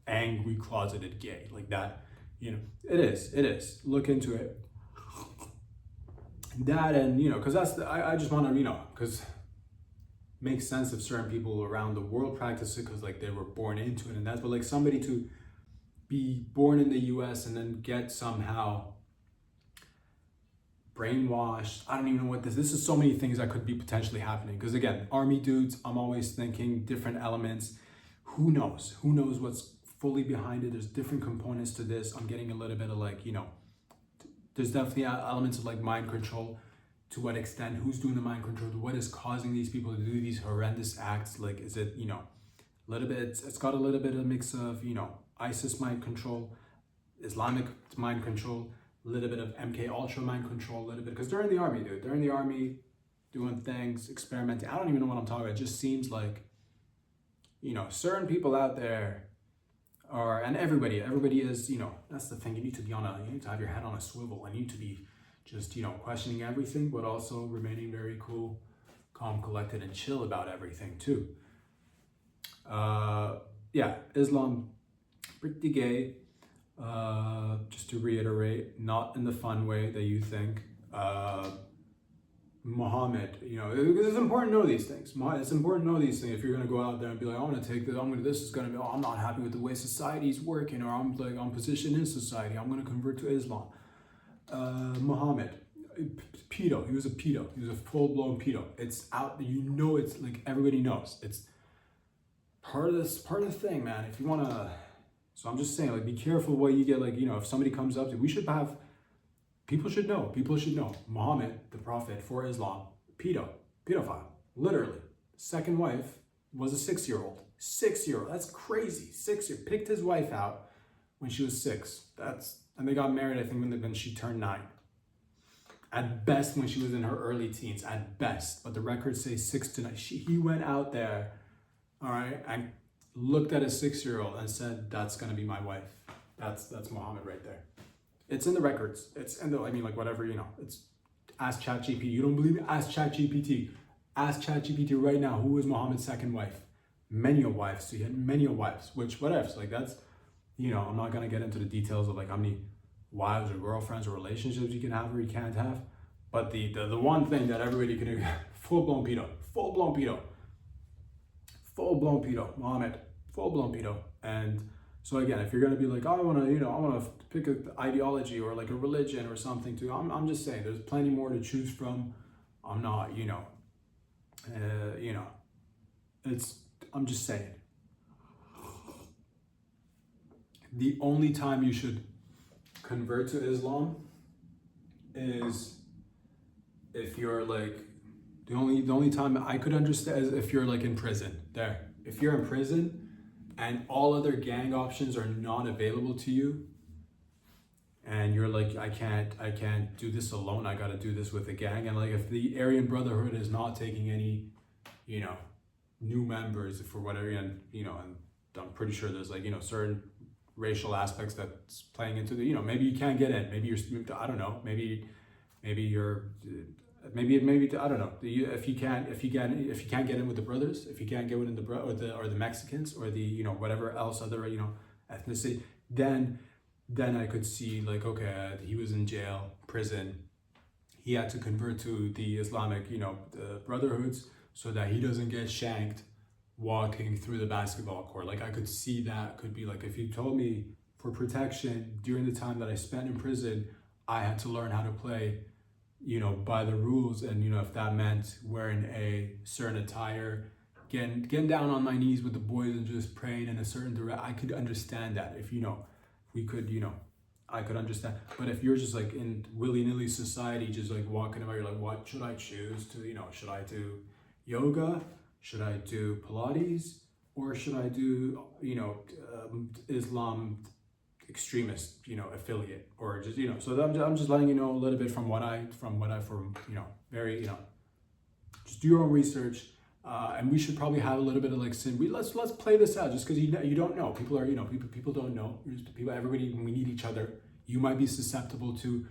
angry closeted gay, like that, it is. Look into it. That, and, because that's I just want to, because makes sense if certain people around the world practice it because like they were born into it, and that's, but like somebody to be born in the US and then get somehow brainwashed. I don't even know what this is so many things that could be potentially happening. Because again, army dudes, I'm always thinking different elements. Who knows what's fully behind it. There's different components to this. I'm getting a little bit of like, there's definitely elements of like mind control. To what extent, who's doing the mind control, what is causing these people to do these horrendous acts? Like, is it, a little bit, it's got a little bit of a mix of, ISIS mind control, Islamic mind control, a little bit of MK Ultra mind control, a little bit, because they're in the army, dude. They're in the army. doing things, experimenting. I don't even know what I'm talking about. It just seems like, certain people out there are, and everybody is, that's the thing. You need to have your head on a swivel, and you need to be just, questioning everything, but also remaining very cool, calm, collected, and chill about everything too. Yeah, Islam, pretty gay. Just to reiterate, not in the fun way that you think. Muhammad, because it's important to know these things. It's important to know these things if you're gonna go out there and be like, I want to take this. This is gonna be. Oh, I'm not happy with the way society's working, or I'm positioned in society. I'm gonna convert to Islam. Muhammad, pedo. He was a pedo. He was a full-blown pedo. It's out. It's like everybody knows. It's part of the thing, man. If you wanna, so I'm just saying, like, be careful what you get. Like, if somebody comes up to, people should know. Muhammad, the prophet for Islam, pedophile, literally. Second wife was a 6-year-old. 6-year-old. That's crazy. 6 year picked his wife out when she was 6. And they got married, I think, when she turned 9. At best, when she was in her early teens, at best. But the records say 6 to 9. He went out there, all right, and looked at a 6-year-old and said, "That's gonna be my wife." That's Muhammad right there. It's in the records. It's in the, whatever, it's, ask ChatGPT. You don't believe me? Ask ChatGPT. Ask ChatGPT right now, who was Muhammad's second wife? Many wives. So he had many wives, which, whatever. So, that's, I'm not going to get into the details of, how many wives or girlfriends or relationships you can have or you can't have. But the one thing that everybody can, full-blown pedo. Muhammad, full-blown pedo. And so again, if you're gonna be like, oh, I wanna pick an ideology or like a religion or something too, I'm just saying, there's plenty more to choose from. I'm not, I'm just saying. The only time you should convert to Islam is if you're like, the only time I could understand is if you're like in prison. If you're in prison and all other gang options are not available to you, and you're like, I can't do this alone, I gotta do this with a gang. And like, if the Aryan Brotherhood is not taking any, new members for whatever, and I'm pretty sure there's certain racial aspects that's playing into the, maybe you can't get in, maybe you're, I don't know, maybe you're, maybe I don't know. If you can't get in with the brothers, if you can't get in or the Mexicans or the whatever else other ethnicity, then I could see like, okay, he was in jail, prison. He had to convert to the Islamic the brotherhoods so that he doesn't get shanked walking through the basketball court. Like, I could see that could be like, if you told me for protection during the time that I spent in prison, I had to learn how to play by the rules, and if that meant wearing a certain attire, getting down on my knees with the boys and just praying in a certain direction, I could understand that. If we could, I could understand. But if you're just like in willy-nilly society, just like walking about, you're like, what should I choose to, should I do yoga? Should I do Pilates? Or should I do, Islam extremist, affiliate, or just, so I'm just letting you know a little bit from very, just do your own research. And we should probably have a little bit of like let's play this out, just because you don't know. People are, people don't know. Everybody, when we need each other, you might be susceptible to,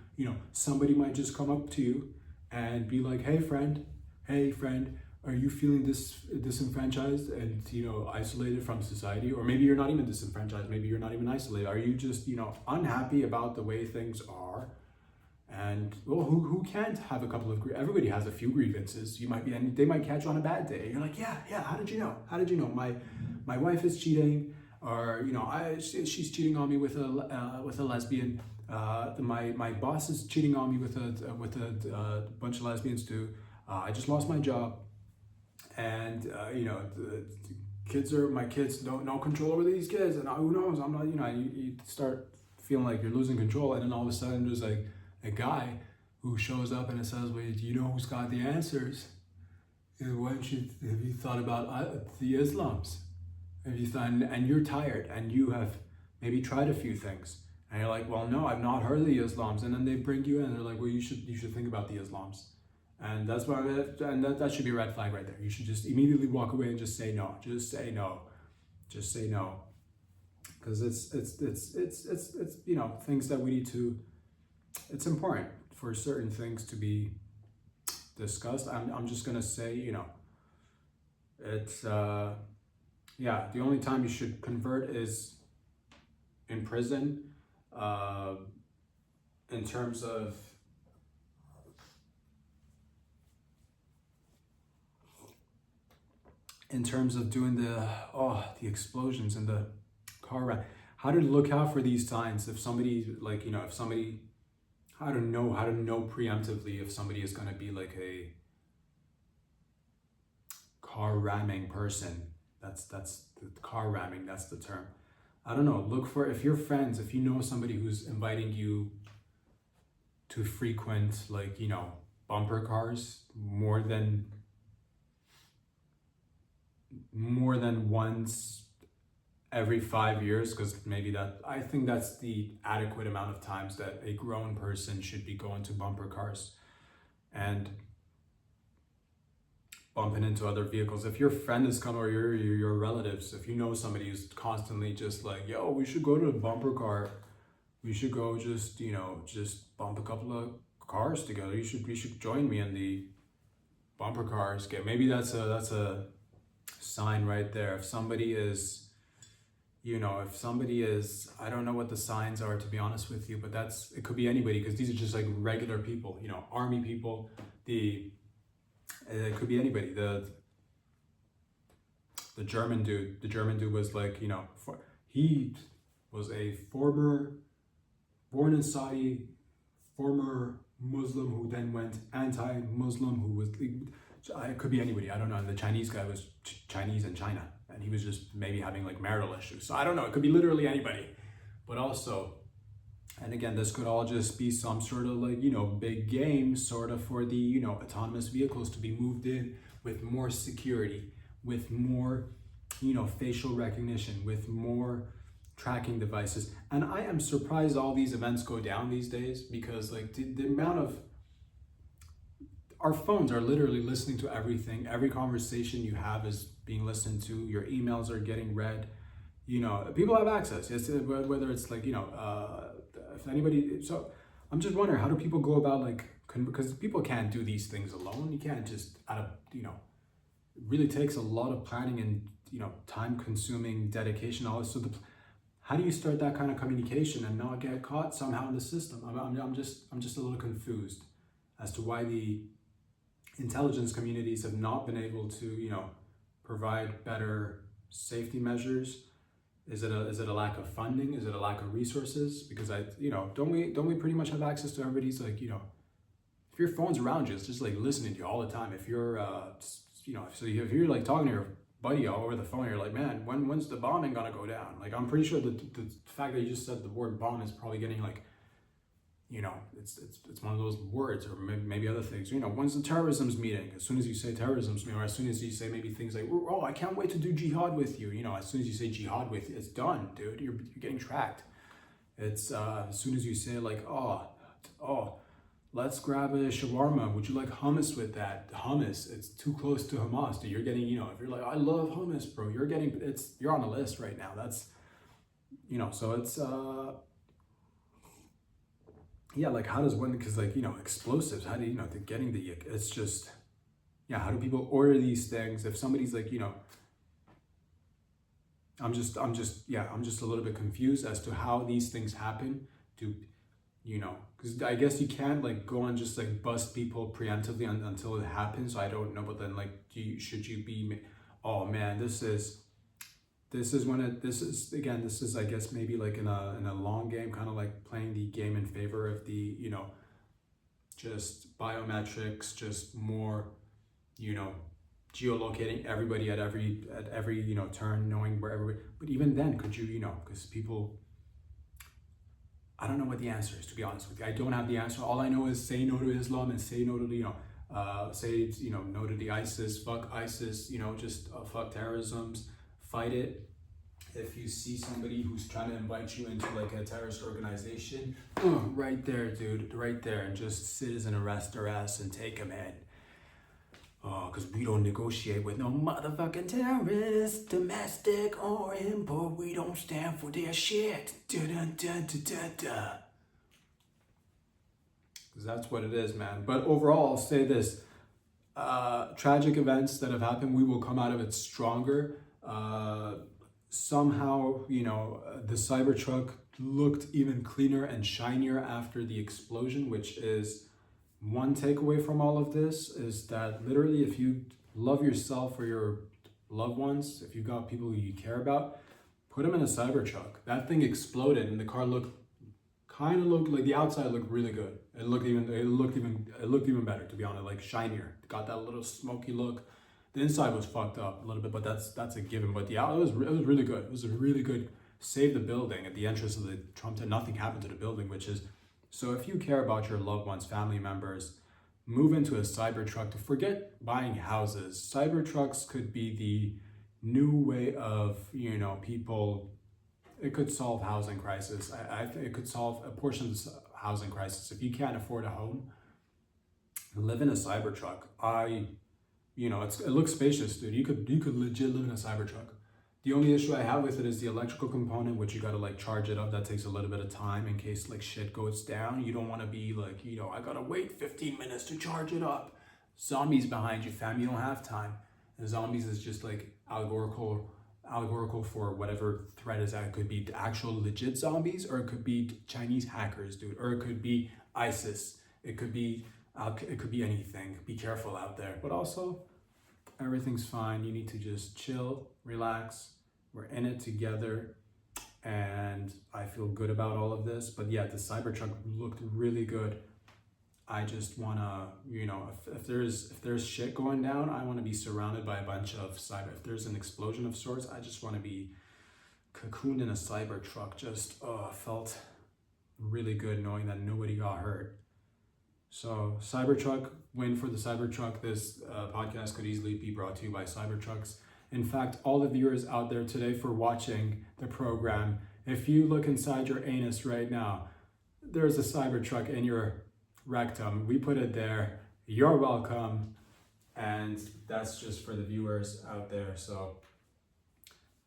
somebody might just come up to you and be like, hey friend, are you feeling disenfranchised and isolated from society? Or maybe you're not even disenfranchised, maybe you're not even isolated. Are you just unhappy about the way things are? And well, who can't have a couple of everybody has a few grievances. You might be, and they might catch you on a bad day. You're like, yeah. How did you know? My wife is cheating, or she's cheating on me with a lesbian. My boss is cheating on me with a bunch of lesbians too. I just lost my job, and my kids don't no control over these kids, and who knows? I'm not. You start feeling like you're losing control, and then all of a sudden there's like a guy who shows up and it says, wait, do you know who's got the answers? Have you thought about the Islams? Have you thought, and you're tired, and you have maybe tried a few things, and you're like, well, no, I've not heard of the Islams. And then they bring you in, and they're like, well, you should think about the Islams. And that's why, and that should be a red flag right there. You should just immediately walk away and just say no. Just say no. Just say no. Because it's you know, things that we need to, it's important for certain things to be discussed. I'm just gonna say, you know, it's yeah, the only time you should convert is in prison. In terms of doing the explosions in the car wreck, how to look out for these signs if somebody, like, you know, if somebody, how to know preemptively if somebody is going to be like a car ramming person. That's the car ramming, that's the term. I don't know, look for, if you're friends, if you know somebody who's inviting you to frequent, like, you know, bumper cars more than once every 5 years, because maybe that, I think that's the adequate amount of times that a grown person should be going to bumper cars and bumping into other vehicles. If your friend is coming, or your relatives, if you know somebody who's constantly just like, yo, we should go to a bumper car, we should go just, you know, just bump a couple of cars together, you should join me in the bumper cars. Maybe that's a sign right there. If somebody is, you know, if somebody is, I don't know what the signs are, to be honest with you, but it could be anybody, because these are just like regular people, you know, army people, it could be anybody. The German dude was like, you know, he was a born in Saudi, former Muslim who then went anti-Muslim, who was, it could be anybody, I don't know. And the Chinese guy was Chinese in China, and he was just maybe having like marital issues. So I don't know, it could be literally anybody. But also, and again, this could all just be some sort of like, you know, big game sort of for the, you know, autonomous vehicles to be moved in with more security, with more, you know, facial recognition, with more tracking devices. And I am surprised all these events go down these days, because like the amount of, our phones are literally listening to everything. Every conversation you have is being listened to. Your emails are getting read. You know, people have access. It's, whether it's like, you know, if anybody, so I'm just wondering, how do people go about like, because people can't do these things alone. You can't just you know, it really takes a lot of planning and, you know, time consuming dedication, all this. So how do you start that kind of communication and not get caught somehow in the system? I'm just a little confused as to why the intelligence communities have not been able to, you know, provide better safety measures. Is it a lack of funding? Is it a lack of resources? Because you know, don't we pretty much have access to everybody's, like, you know, if your phone's around you, it's just like listening to you all the time. If you're, you know, so if you're like talking to your buddy all over the phone, you're like, man, when's the bombing gonna go down? Like, I'm pretty sure the fact that you just said the word bomb is probably getting like, you know, it's one of those words, or maybe other things. You know, when's the terrorism's meeting? As soon as you say terrorism's meeting, or as soon as you say maybe things like, oh, I can't wait to do jihad with you. You know, as soon as you say jihad with you, it's done, dude. You're getting tracked. It's as soon as you say like, oh, let's grab a shawarma. Would you like hummus with that? Hummus, it's too close to Hamas, dude. You're getting, you know, if you're like, I love hummus, bro, you're on the list right now. That's, you know, so it's yeah, like how does one, because like, you know, explosives, how do you know, it's just, yeah, how do people order these things? If somebody's like, you know, I'm just a little bit confused as to how these things happen. You know, because I guess you can't like go and just like bust people preemptively until it happens. So I don't know, but then like, should you be, oh man, this is I guess maybe like in a long game, kind of like playing the game in favor of the, you know, just biometrics, just more, you know, geolocating everybody at every you know, turn, knowing where everybody. But even then, could you know, because people, I don't know what the answer is, to be honest with you. I don't have the answer. All I know is say no to Islam and say no to, you know, say, you know, no to the ISIS, fuck ISIS, you know, just fuck terrorisms, fight it. If you see somebody who's trying to invite you into like a terrorist organization, right there, dude, right there, and just citizen arrest their ass and take them in. Because we don't negotiate with no motherfucking terrorists, domestic or import. We don't stand for their shit. Da-da-da-da-da-da. Because that's what it is, man. But overall, I'll say this. Tragic events that have happened, we will come out of it stronger. Somehow, the Cybertruck looked even cleaner and shinier after the explosion, which is one takeaway from all of this, is that literally if you love yourself or your loved ones, if you've got people who you care about, put them in a Cybertruck. That thing exploded and the car looked like the outside looked really good. It looked even better, to be honest, like shinier. It got that little smoky look. The inside was fucked up a little bit, but that's a given. But yeah, it was really good. It was a really good save the building at the entrance of the Trump Tower. Nothing happened to the building, which is, so if you care about your loved ones, family members, move into a Cybertruck. To forget buying houses. Cybertrucks could be the new way of, people. It could solve housing crisis. I think it could solve a portion of the housing crisis. If you can't afford a home, live in a Cybertruck. It looks spacious, dude. You could legit live in a Cybertruck. The only issue I have with it is the electrical component, which you gotta charge it up. That takes a little bit of time in case shit goes down. You don't want to be I gotta wait 15 minutes to charge it up. Zombies behind you, fam. You don't have time. And zombies is just allegorical for whatever threat is that. It could be actual legit zombies, or it could be Chinese hackers, dude, or it could be ISIS. It could be anything. Be careful out there. But also, everything's fine. You need to just chill, relax. We're in it together, and I feel good about all of this. But yeah, the Cybertruck looked really good. I just wanna, if there's shit going down, I wanna be surrounded by a bunch of cyber. If there's an explosion of sorts, I just wanna be cocooned in a Cybertruck. Just felt really good knowing that nobody got hurt. So Cybertruck, win for the Cybertruck. This podcast could easily be brought to you by Cybertrucks. In fact, all the viewers out there today for watching the program, if you look inside your anus right now, there's a Cybertruck in your rectum. We put it there. You're welcome. And that's just for the viewers out there. So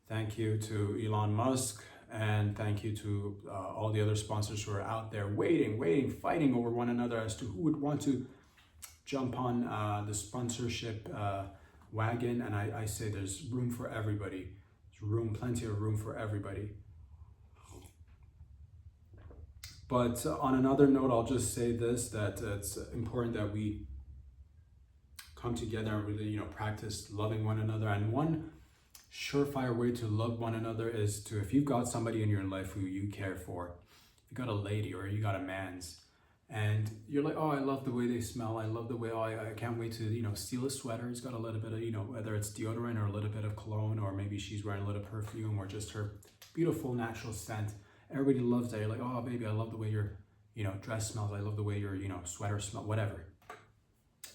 thank you to Elon Musk, and thank you to all the other sponsors who are out there waiting, fighting over one another as to who would want to jump on the sponsorship wagon. And I say there's room for everybody. There's plenty of room for everybody. But on another note, I'll just say this, that it's important that we come together and really, practice loving one another. And one surefire way to love one another is to, if you've got somebody in your life who you care for, you got a lady or you got a man's, and you're like, oh, I love the way they smell. I love the way, I can't wait to, steal a sweater. It's got a little bit of, whether it's deodorant or a little bit of cologne, or maybe she's wearing a little perfume, or just her beautiful natural scent. Everybody loves that. You're like, oh, baby, I love the way your, dress smells. I love the way your, sweater smells, whatever.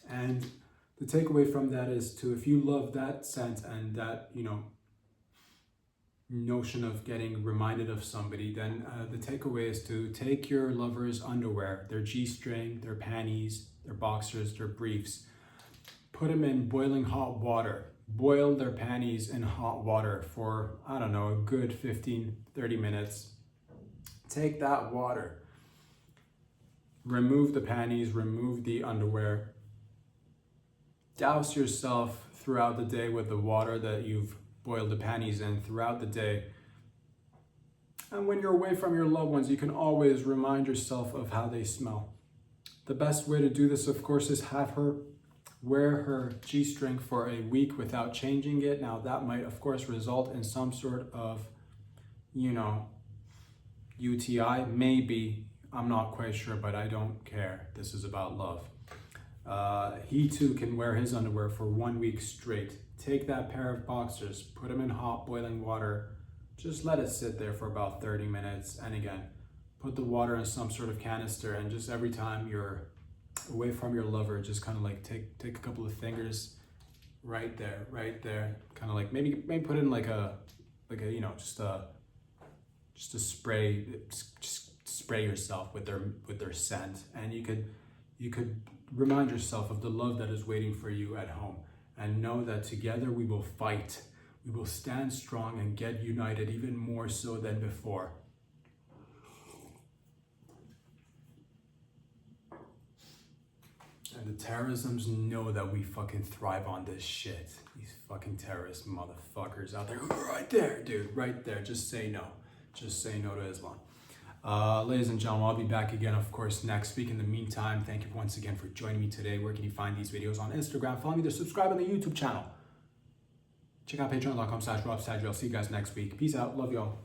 And the takeaway from that is to, if you love that scent and that, notion of getting reminded of somebody, then the takeaway is to take your lover's underwear, their G-string, their panties, their boxers, their briefs, put them in boiling hot water. Boil their panties in hot water for, I don't know, a good 15, 30 minutes. Take that water, remove the panties, remove the underwear, douse yourself throughout the day with the water that you've boiled the panties in throughout the day. And when you're away from your loved ones, you can always remind yourself of how they smell. The best way to do this, of course, is have her wear her G-string for a week without changing it. Now, that might, of course, result in some sort of, UTI, maybe. I'm not quite sure, but I don't care. This is about love. He too can wear his underwear for 1 week straight. Take that pair of boxers, put them in hot boiling water, just let it sit there for about 30 minutes. And again, put the water in some sort of canister, and just every time you're away from your lover, just kind of take a couple of fingers right there, kind of maybe put in just to spray yourself with their scent. And you could remind yourself of the love that is waiting for you at home, and know that together we will fight. We will stand strong and get united even more so than before. And the terrorisms know that we fucking thrive on this shit. These fucking terrorist motherfuckers out there. Right there, dude. Right there. Just say no. Just say no to Islam. Ladies and gentlemen, I'll be back again, of course, next week. In the meantime, thank you once again for joining me today. Where can you find these videos? On Instagram. Follow me there. Subscribe on the YouTube channel. Check out patreon.com/RobSadriel. See you guys next week. Peace out. Love y'all.